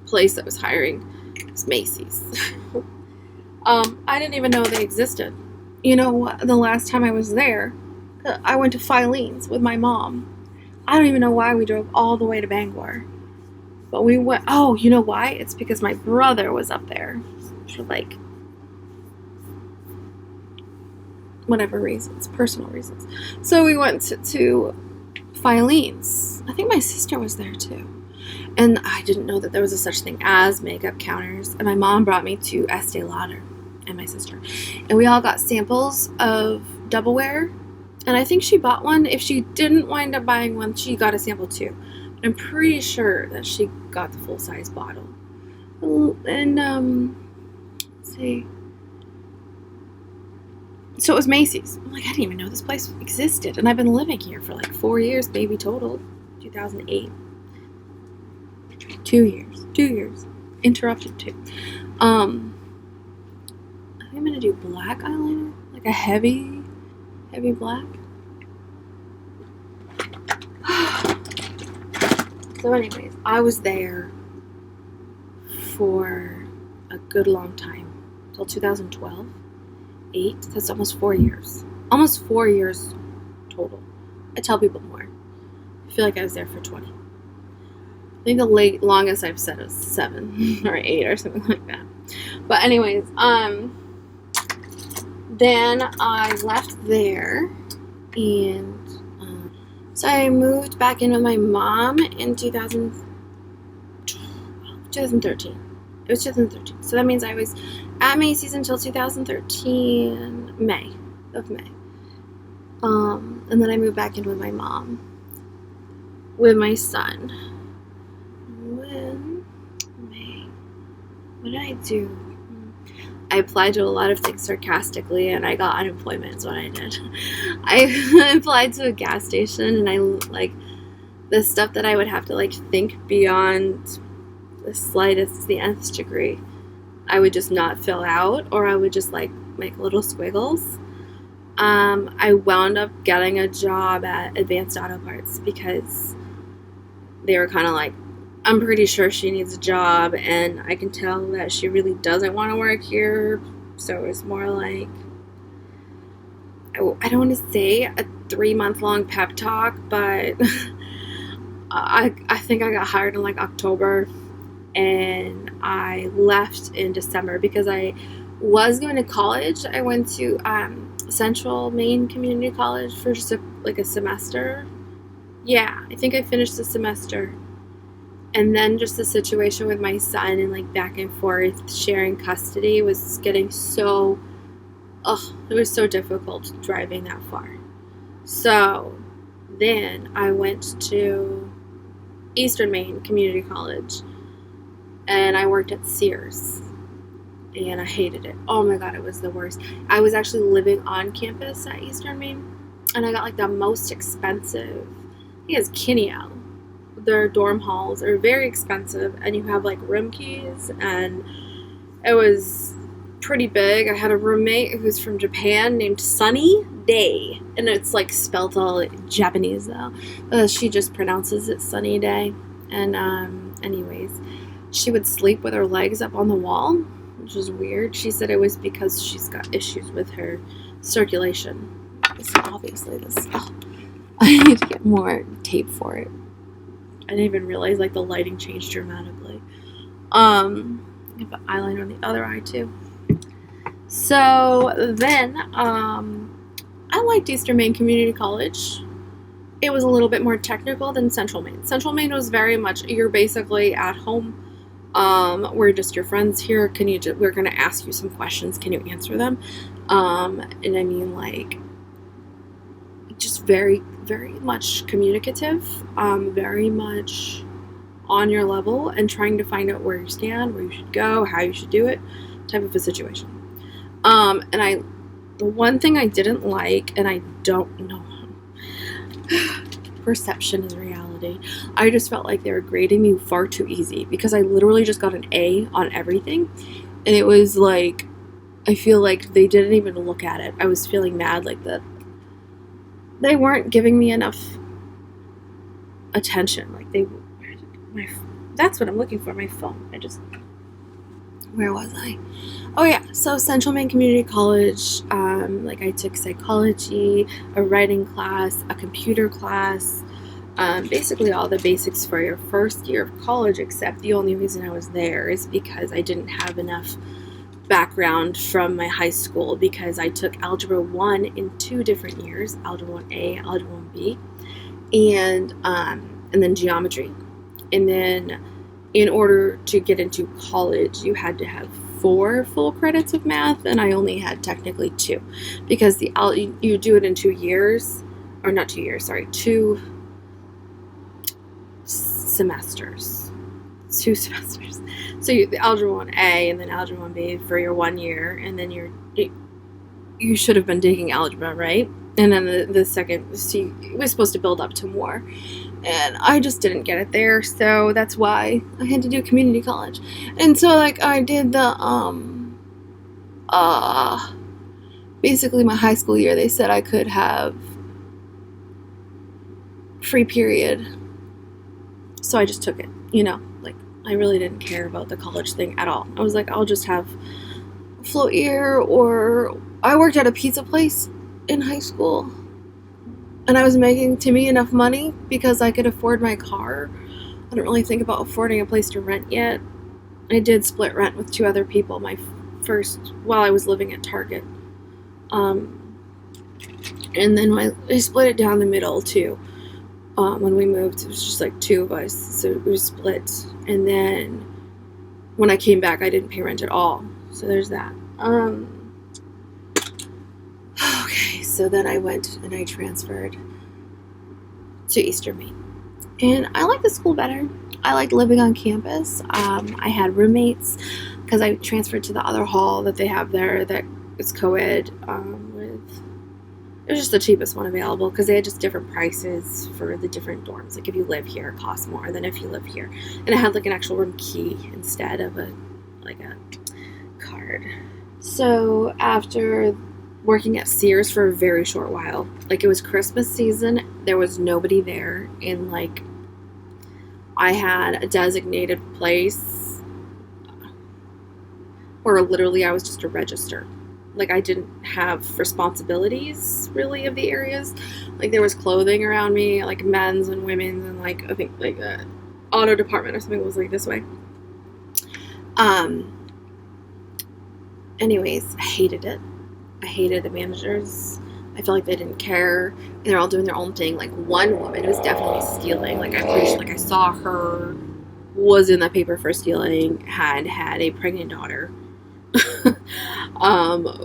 Speaker 1: place that was hiring was Macy's. I didn't even know they existed. You know, the last time I was there, I went to Filene's with my mom. I don't even know why we drove all the way to Bangor. But we went, oh, you know why? It's because my brother was up there for like whatever reasons, personal reasons. So we went to Filene's. I think my sister was there too. And I didn't know that there was a such thing as makeup counters. And my mom brought me to Estee Lauder and my sister. And we all got samples of Double Wear. And I think she bought one. If she didn't wind up buying one, she got a sample too. I'm pretty sure that she got the full-size bottle. And, let's see. So it was Macy's. I'm like, I didn't even know this place existed. And I've been living here for like 4 years, maybe total. 2008. 2 years. 2 years. Interrupted 2. I think I'm going to do black eyeliner. Like a heavy black. So anyways, I was there for a good long time. Till 2012. 8. That's almost 4 years. Almost 4 years total. I tell people more. I feel like I was there for 20. I think the longest I've said is 7 or 8 or something like that. But anyways, then I left there, and so I moved back in with my mom in 2013. It was 2013. So that means I was at Macy's until 2013, May. And then I moved back in with my mom, with my son. What did I do? I applied to a lot of things sarcastically, and I got unemployment is what I did. I applied to a gas station, and I, like, the stuff that I would have to, like, think beyond the slightest, the nth degree, I would just not fill out, or I would just, like, make little squiggles. I wound up getting a job at Advanced Auto Parts because they were kind of like, I'm pretty sure she needs a job, and I can tell that she really doesn't want to work here. So it's more like, I don't want to say a 3-month-long pep talk, but I think I got hired in like October, and I left in December because I was going to college. I went to Central Maine Community College for just a semester. Yeah, I think I finished the semester. And then just the situation with my son and, like, back and forth sharing custody was getting so, it was so difficult driving that far. So then I went to Eastern Maine Community College, and I worked at Sears, and I hated it. Oh my God, it was the worst. I was actually living on campus at Eastern Maine, and I got, like, the most expensive, I think it's Kineo. Their dorm halls are very expensive, and you have, like, room keys, and it was pretty big. I had a roommate who was from Japan named Sunny Day, and it's, like, spelled all, like, Japanese though. She just pronounces it Sunny Day. And anyways, she would sleep with her legs up on the wall, which was weird. She said it was because she's got issues with her circulation. So obviously this, I need to get more tape for it. I didn't even realize, like, the lighting changed dramatically. I have eyeliner on the other eye too. So then I liked Eastern Maine Community College. It was a little bit more technical than Central Maine. Central Maine was very much, you're basically at home. We're just your friends here. We're going to ask you some questions. Can you answer them? And I mean, like, just very, very much communicative, very much on your level, and trying to find out where you stand, where you should go, how you should do it, type of a situation. And the one thing I didn't like, and I don't know, perception is reality. I just felt like they were grading me far too easy, because I literally just got an A on everything, and it was like, I feel like they didn't even look at it. I was feeling mad, like that they weren't giving me enough attention. Like, that's what I'm looking for, my phone. Where was I? Oh yeah, so Central Maine Community College, like, I took psychology, a writing class, a computer class, basically all the basics for your first year of college, except the only reason I was there is because I didn't have enough background from my high school, because I took Algebra 1 in 2 different years, Algebra 1A, Algebra 1B, and then Geometry. And then in order to get into college, you had to have 4 full credits of math, and I only had technically 2, because you do it in 2 years, or not 2 years, sorry, 2 semesters. 2 semesters. So the Algebra 1A and then Algebra 1B for your 1 year, and then you should have been taking algebra, right? And then the second, see, it was supposed to build up to more, and I just didn't get it there, so that's why I had to do community college. And so, like, I did the basically my high school year, they said I could have free period, so I just took it, like, I really didn't care about the college thing at all. I was like, I'll just have float year. Or I worked at a pizza place in high school, and I was making, to me, enough money because I could afford my car. I didn't really think about affording a place to rent yet. I did split rent with 2 other people while I was living at Target. And then I split it down the middle too. When we moved, it was just like 2 of us, so it was split. And then when I came back, I didn't pay rent at all. So there's that. Okay, So then I went and I transferred to Eastern Maine. And I like the school better. I liked living on campus. I had roommates because I transferred to the other hall that they have there that is co-ed. It was just the cheapest one available because they had just different prices for the different dorms. Like if you live here, it costs more than if you live here. And it had like an actual room key instead of a card. So after working at Sears for a very short while, like it was Christmas season, there was nobody there, and like I had a designated place where literally I was just a register. Like I didn't have responsibilities really of the areas. Like there was clothing around me, like men's and women's, and like I think like the auto department or something was like this way. Anyways, I hated it. I hated the managers. I feel like they didn't care. They're all doing their own thing. Like one woman was definitely stealing. Like I'm pretty sure, like I saw her, was in the paper for stealing, had a pregnant daughter,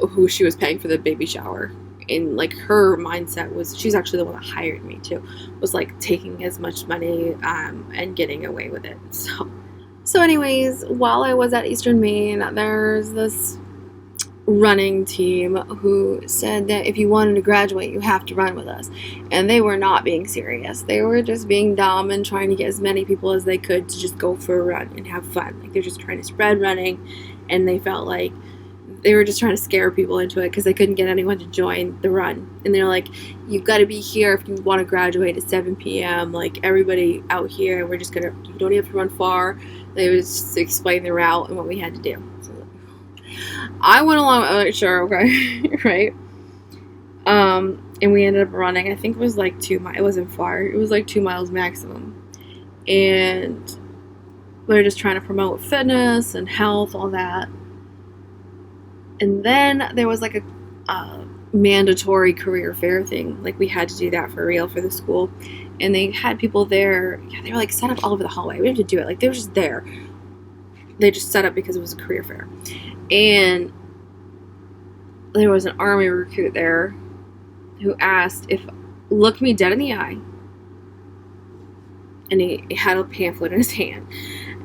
Speaker 1: who she was paying for the baby shower. And like her mindset was, she's actually the one that hired me too, was like taking as much money and getting away with it. So anyways, while I was at Eastern Maine, there's this running team who said that if you wanted to graduate, you have to run with us. And they were not being serious. They were just being dumb and trying to get as many people as they could to just go for a run and have fun. Like they're just trying to spread running, and they felt like they were just trying to scare people into it because they couldn't get anyone to join the run. And they're like, you've got to be here if you want to graduate at 7 p.m. Like everybody out here, we're just gonna, you don't even have to run far. They would just explain the route and what we had to do. So I went along, like, sure, okay, right? And we ended up running, I think it was like 2 miles, it wasn't far, it was like 2 miles maximum. And we were just trying to promote fitness and health, all that. And then there was like a mandatory career fair thing. Like we had to do that for real for the school. And they had people there, yeah, they were like set up all over the hallway. We had to do it, like they were just there. They just set up because it was a career fair. And there was an Army recruit there who asked looked me dead in the eye, and he had a pamphlet in his hand.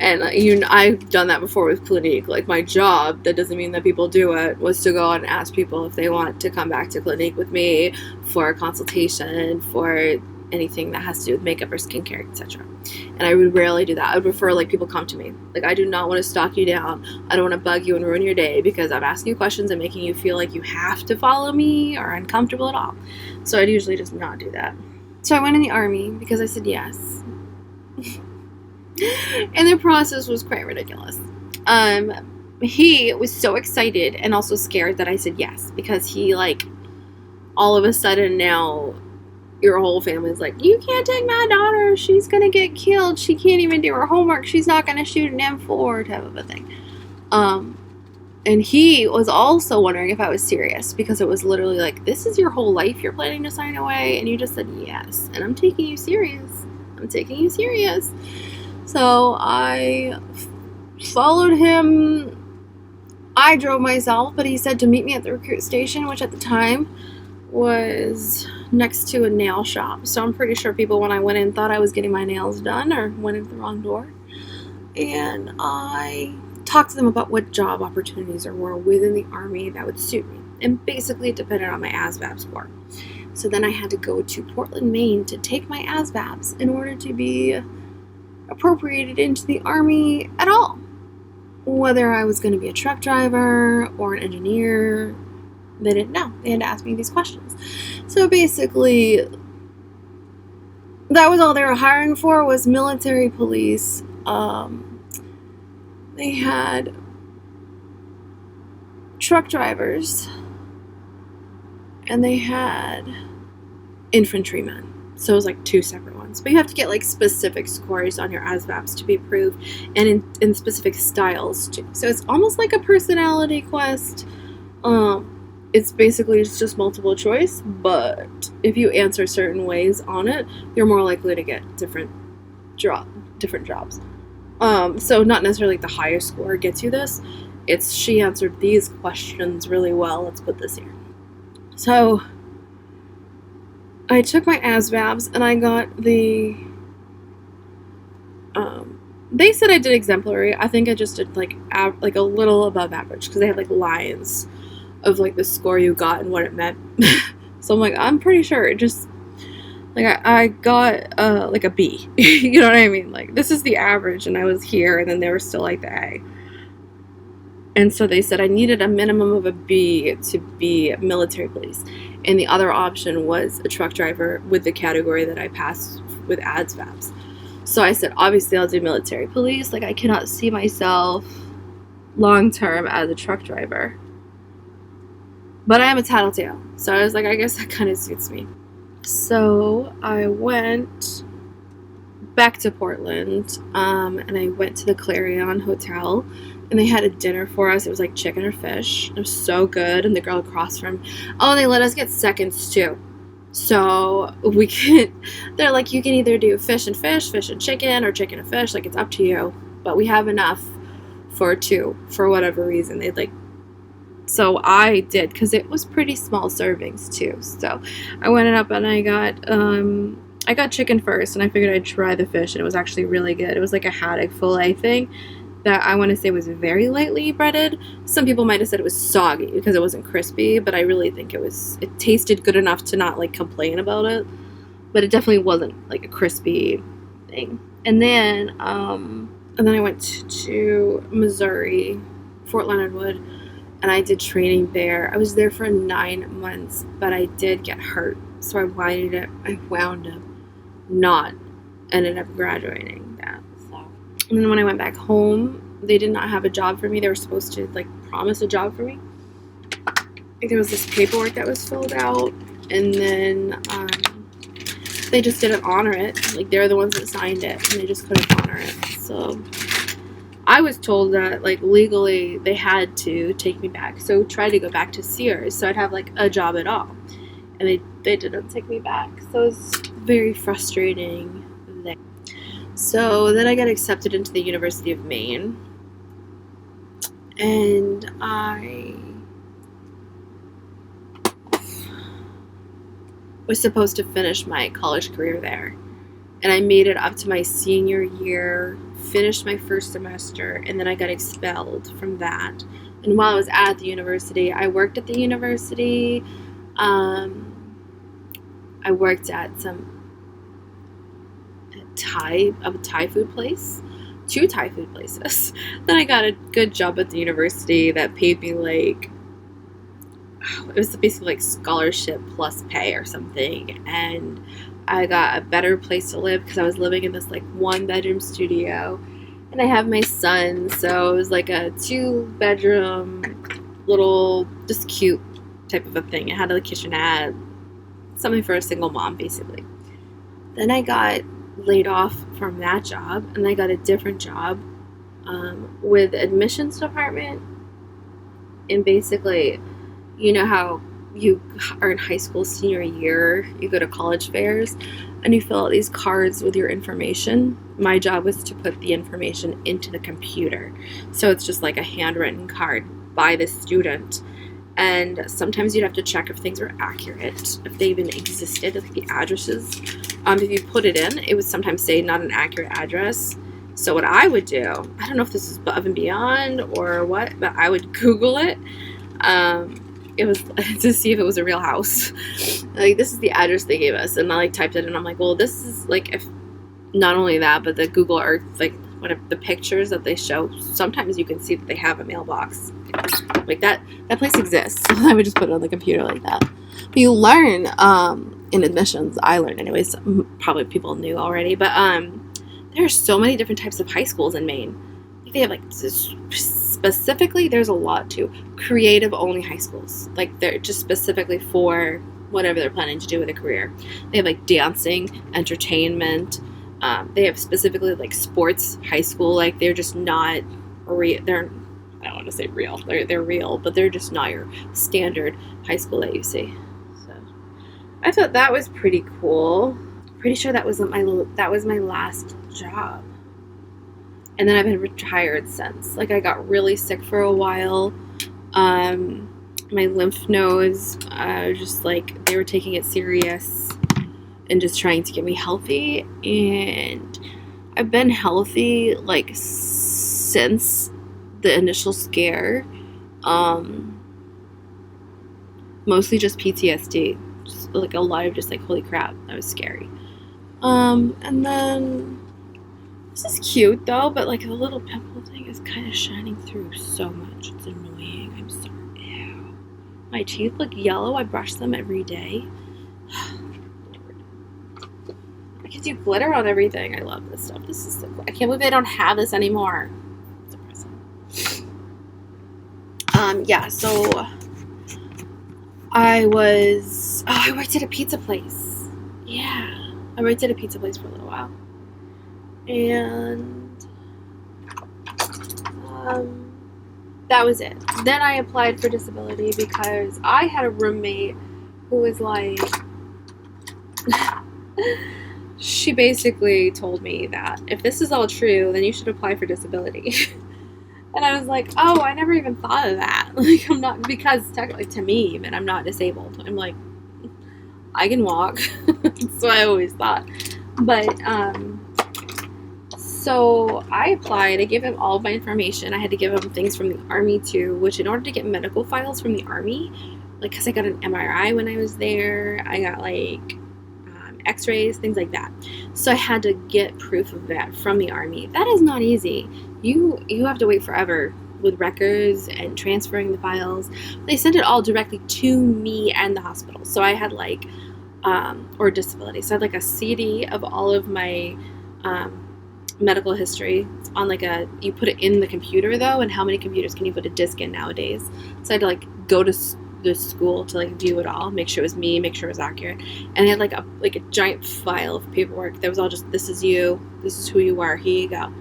Speaker 1: And I've done that before with Clinique. Like my job, that doesn't mean that people do it, was to go out and ask people if they want to come back to Clinique with me for a consultation for anything that has to do with makeup or skincare, etc. And I would rarely do that. I would prefer like people come to me. Like I do not want to stalk you down. I don't want to bug you and ruin your day because I'm asking you questions and making you feel like you have to follow me or uncomfortable at all. So I'd usually just not do that. So I went in the Army because I said yes. And the process was quite ridiculous. He was so excited and also scared that I said yes, because he, like, all of a sudden now your whole family's like, you can't take my daughter, she's gonna get killed, she can't even do her homework, she's not gonna shoot an M4 type of a thing. And he was also wondering if I was serious, because it was literally like, this is your whole life you're planning to sign away, and you just said yes, and I'm taking you serious. So I followed him. I drove myself, but he said to meet me at the recruit station, which at the time was next to a nail shop. So I'm pretty sure people, when I went in, thought I was getting my nails done or went in the wrong door. And I talked to them about what job opportunities there were within the Army that would suit me. And basically it depended on my ASVAB score. So then I had to go to Portland, Maine to take my ASVABs in order to be appropriated into the Army at all. Whether I was going to be a truck driver or an engineer, they didn't know. They had to ask me these questions. So basically, that was all they were hiring for, was military police. They had truck drivers, and they had infantrymen. So it was like 2 separate ones. But you have to get like specific scores on your ASVABs to be approved, and in specific styles too. So it's almost like a personality quest. It's basically just multiple choice, but if you answer certain ways on it, you're more likely to get different jobs. So not necessarily the highest score gets you this. It's she answered these questions really well. Let's put this here. So I took my ASVABs and I got the they said I did exemplary. I think I just did like like a little above average because they had like lines of like the score you got and what it meant. So I'm like, I'm pretty sure it just like I got like a B. You know what I mean? Like this is the average and I was here and then they were still like the A. And so they said I needed a minimum of a B to be military police. And the other option was a truck driver with the category that I passed with ASVABs. So I said, obviously, I'll do military police. Like, I cannot see myself long-term as a truck driver. But I am a tattletale. So I was like, I guess that kind of suits me. So I went back to Portland, and I went to the Clarion Hotel, and they had a dinner for us. It was like chicken or fish. It was so good. And the girl across from, they let us get seconds too. So they're like, you can either do fish and chicken, or chicken and fish. Like, it's up to you. But we have enough for two, for whatever reason. They'd like, so I did, because it was pretty small servings too. So I went up and I got chicken first, and I figured I'd try the fish, and it was actually really good. It was like a haddock fillet thing that I want to say was very lightly breaded. Some people might have said it was soggy because it wasn't crispy, but I really think it tasted good enough to not like complain about it. But it definitely wasn't like a crispy thing. And then I went to Missouri, Fort Leonard Wood, and I did training there. I was there for 9 months, but I did get hurt, so I wound up not ended up graduating that. So, and then when I went back home, they did not have a job for me. They were supposed to like promise a job for me. There was this paperwork that was filled out, and then they just didn't honor it. Like, they're the ones that signed it, and they just couldn't honor it. So I was told that like legally they had to take me back, so try to go back to Sears so I'd have like a job at all, and they didn't take me back. So it was very frustrating there. So then I got accepted into the University of Maine, and I was supposed to finish my college career there, and I made it up to my senior year, finished my first semester, and then I got expelled from that. And while I was at the university, I worked at the university. I worked at a Thai food place, 2 Thai food places. Then I got a good job at the university that paid me like, it was basically like scholarship plus pay or something, and I got a better place to live because I was living in this like 1-bedroom studio, and I have my son, so it was like a 2-bedroom little, just cute type of a thing. It had a kitchenette, something for a single mom basically. Then I got laid off from that job, and I got a different job with admissions department. And basically, you know how you are in high school senior year, you go to college fairs and you fill out these cards with your information. My job was to put the information into the computer, so it's just like a handwritten card by the student. And sometimes you'd have to check if things were accurate, if they even existed, if the addresses. If you put it in, it would sometimes say not an accurate address. So what I would do, I don't know if this is above and beyond or what, but I would Google it. It was to see if it was a real house. Like, this is the address they gave us, and I like typed it in. I'm like, well, this is like, if not only that, but the Google Earth, like whatever the pictures that they show, sometimes you can see that they have a mailbox. Like that place exists. So I would just put it on the computer like that. But you learn in admissions. I learned anyways. Probably people knew already, but there are so many different types of high schools in Maine. Like, they have like specifically, there's a lot too. Creative only high schools. Like, they're just specifically for whatever they're planning to do with a career. They have like dancing, entertainment. They have specifically like sports high school. Like, they're just not real. I don't want to say real. They're real, but they're just not your standard high school that you see. So I thought that was pretty cool. Pretty sure that was my last job. And then I've been retired since. Like, I got really sick for a while. My lymph nodes, just like, they were taking it serious. and just trying to get me healthy. And I've been healthy like since the initial scare. Mostly just PTSD. Just like a lot of just like, holy crap, that was scary. And then this is cute though, but like the little pimple thing is kind of shining through so much. It's annoying. I'm sorry. Ew. My teeth look yellow. I brush them every day. I can do glitter on everything. I love this stuff. This is so cool. I can't believe I don't have this anymore. It's depressing. Yeah, so I worked at a pizza place. Yeah. I worked at a pizza place for a little while. And that was it. Then I applied for disability because I had a roommate who was like, she basically told me that if this is all true, then you should apply for disability. And I was like, oh, I never even thought of that. Like, I'm not, because technically to me, even, I'm not disabled. I'm like, I can walk. That's what I always thought. But, so I applied. I gave him all of my information. I had to give him things from the Army too, which in order to get medical files from the Army, like, because I got an MRI when I was there, I got like x-rays, things like that. So I had to get proof of that from the Army. That is not easy. You have to wait forever with records and transferring the files. They sent it all directly to me and the hospital. So I had like, or disability. So I had like a CD of all of my medical history on like you put it in the computer though, and how many computers can you put a disc in nowadays? So I had to like go to the school to like view it all, make sure it was me, make sure it was accurate. And I had like a giant file of paperwork that was all just, this is you, this is who you are, here you go.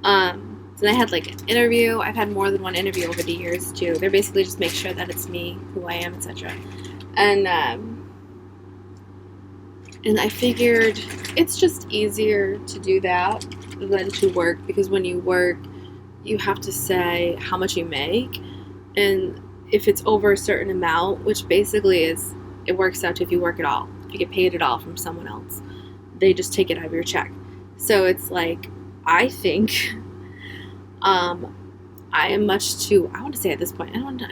Speaker 1: So then I had like an interview. I've had more than one interview over the years too. They're basically just make sure that it's me, who I am, etc. And I figured it's just easier to do that than to work, because when you work, you have to say how much you make, and if it's over a certain amount, which basically is, it works out to if you work at all, if you get paid at all from someone else, they just take it out of your check. So it's like, I think I am much too, I want to say at this point, I don't know,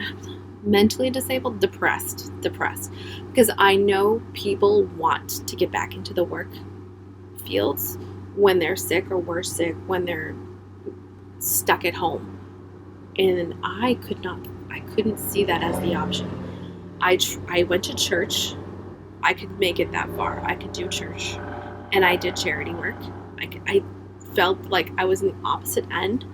Speaker 1: mentally disabled, depressed, because I know people want to get back into the work fields when they're sick, or worse, sick, when they're stuck at home. And I couldn't see that as the option. I went to church. I could make it that far. I could do church. And I did charity work. I felt like I was in the opposite end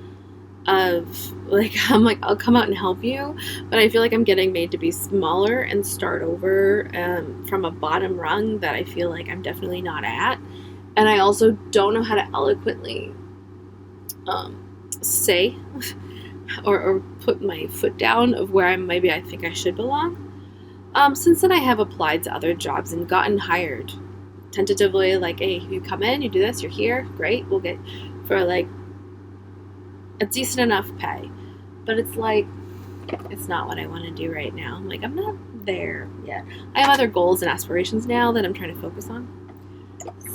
Speaker 1: of, like, I'm like, I'll come out and help you, but I feel like I'm getting made to be smaller and start over from a bottom rung that I feel like I'm definitely not at. And I also don't know how to eloquently say or put my foot down of where I think I should belong. Since then I have applied to other jobs and gotten hired tentatively, like, hey, you come in, you do this, you're here, great, we'll get for like a decent enough pay. But it's like, it's not what I want to do right now. I'm like, I'm not there yet. I have other goals and aspirations now that I'm trying to focus on.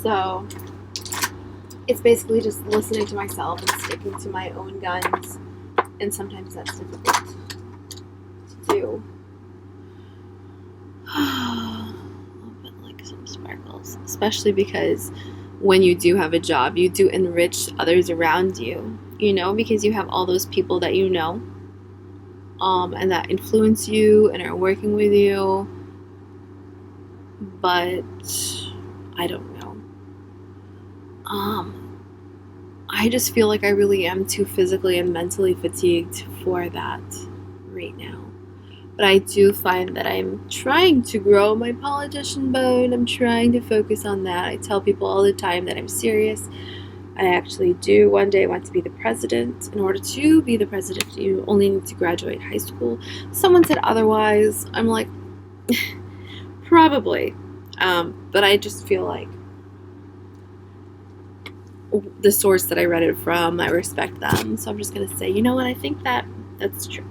Speaker 1: So it's basically just listening to myself and sticking to my own guns. And sometimes that's difficult to do. A little bit like some sparkles. Especially because when you do have a job, you do enrich others around you. You know, because you have all those people that you know. And that influence you and are working with you. But I don't know. I just feel like I really am too physically and mentally fatigued for that right now. But I do find that I'm trying to grow my politician bone. I'm trying to focus on that. I tell people all the time that I'm serious. I actually do one day want to be the president. In order to be the president, you only need to graduate high school. Someone said otherwise. I'm like, probably. But I just feel like the source that I read it from, I respect them. So I'm just going to say, you know what, I think that's true.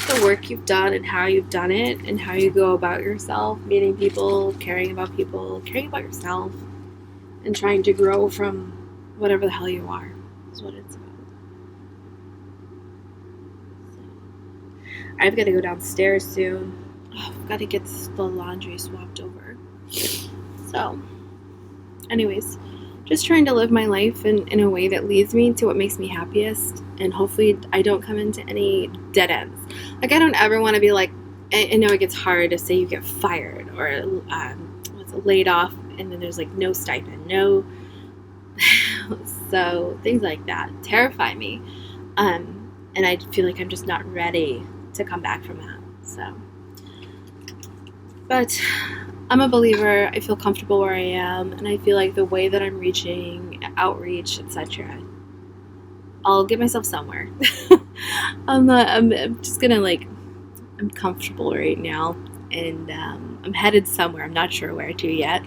Speaker 1: the work you've done and how you've done it and how you go about yourself, meeting people, caring about yourself, and trying to grow from whatever the hell you are is what it's about. So, I've got to go downstairs soon. I've got to get the laundry swapped over. So, anyways, just trying to live my life in a way that leads me to what makes me happiest, and hopefully I don't come into any dead ends. Like, I don't ever want to be like, I know it gets hard to say you get fired or laid off and then there's like no stipend, no. So things like that terrify me, and I feel like I'm just not ready to come back from that. So, but I'm a believer. I feel comfortable where I am, and I feel like the way that I'm reaching, outreach, etc., I'll get myself somewhere. I'm just gonna I'm comfortable right now, and I'm headed somewhere. I'm not sure where to yet,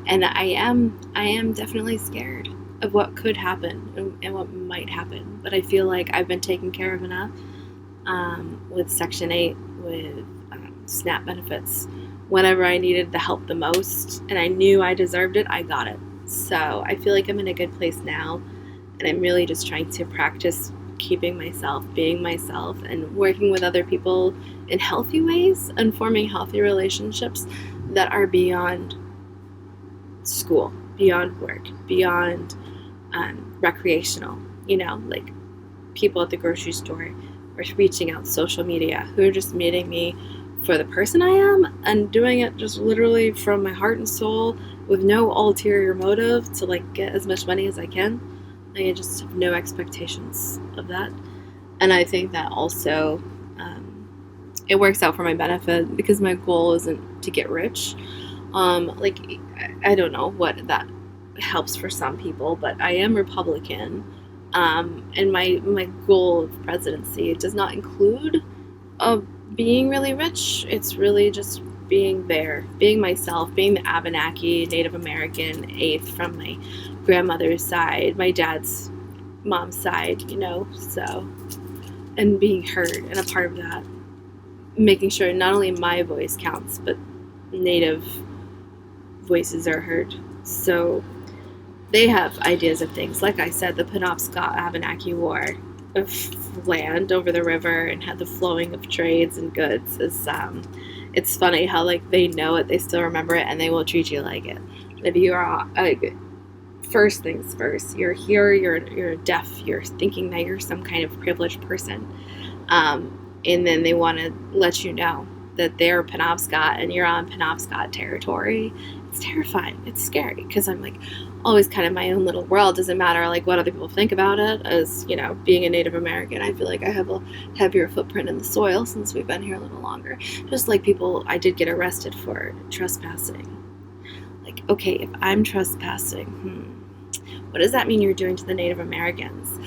Speaker 1: and I am definitely scared of what could happen and what might happen. But I feel like I've been taken care of enough with Section 8, with SNAP benefits. Whenever I needed the help the most and I knew I deserved it, I got it. So I feel like I'm in a good place now, and I'm really just trying to practice keeping myself, being myself, and working with other people in healthy ways and forming healthy relationships that are beyond school, beyond work, beyond recreational, like people at the grocery store or reaching out social media who are just meeting me for the person I am and doing it just literally from my heart and soul with no ulterior motive to get as much money as I can. I just have no expectations of that. And I think that also it works out for my benefit because my goal isn't to get rich. I don't know what that helps for some people, but I am Republican. And my goal of presidency does not include being really rich. It's really just being there, being myself, being the Abenaki Native American 8th from my grandmother's side, my dad's mom's side, so, and being heard and a part of that, making sure not only my voice counts, but Native voices are heard. So they have ideas of things. Like I said, the Penobscot Abenaki War of land over the river and had the flowing of trades and goods is it's funny how they know it, they still remember it, and they will treat you like it. If you are first things first, you're here, you're deaf, you're thinking that you're some kind of privileged person, and then they want to let you know that they're Penobscot and you're on Penobscot territory. It's terrifying. It's scary because I'm always kind of my own little world. Doesn't matter what other people think about it. As being a Native American, I feel like I have a heavier footprint in the soil since we've been here a little longer. Just like people, I did get arrested for trespassing. Okay, if I'm trespassing, what does that mean you're doing to the Native Americans?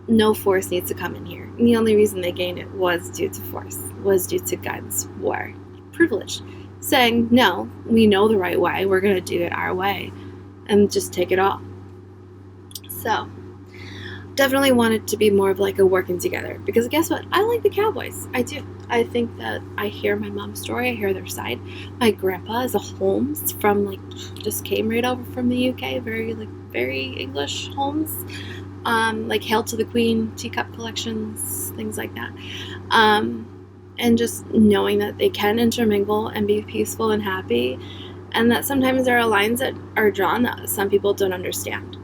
Speaker 1: No force needs to come in here. And the only reason they gained it was due to force, was due to guns, war, privilege. Saying, no, we know the right way, we're going to do it our way, and just take it all. So, definitely want it to be more of a working together, because guess what? I like the Cowboys. I do. I think that I hear my mom's story, I hear their side. My grandpa is a Holmes from just came right over from the UK, very English Holmes. Hail to the Queen, teacup collections, things like that. And just knowing that they can intermingle and be peaceful and happy, and that sometimes there are lines that are drawn that some people don't understand.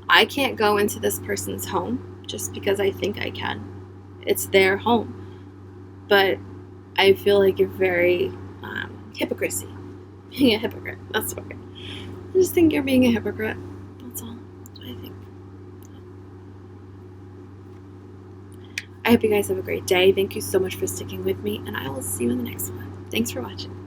Speaker 1: I can't go into this person's home just because I think I can. It's their home. But I feel like you're very hypocrisy. Being a hypocrite, that's the word. I just think you're being a hypocrite. That's all. That's what I think. I hope you guys have a great day. Thank you so much for sticking with me, and I will see you in the next one. Thanks for watching.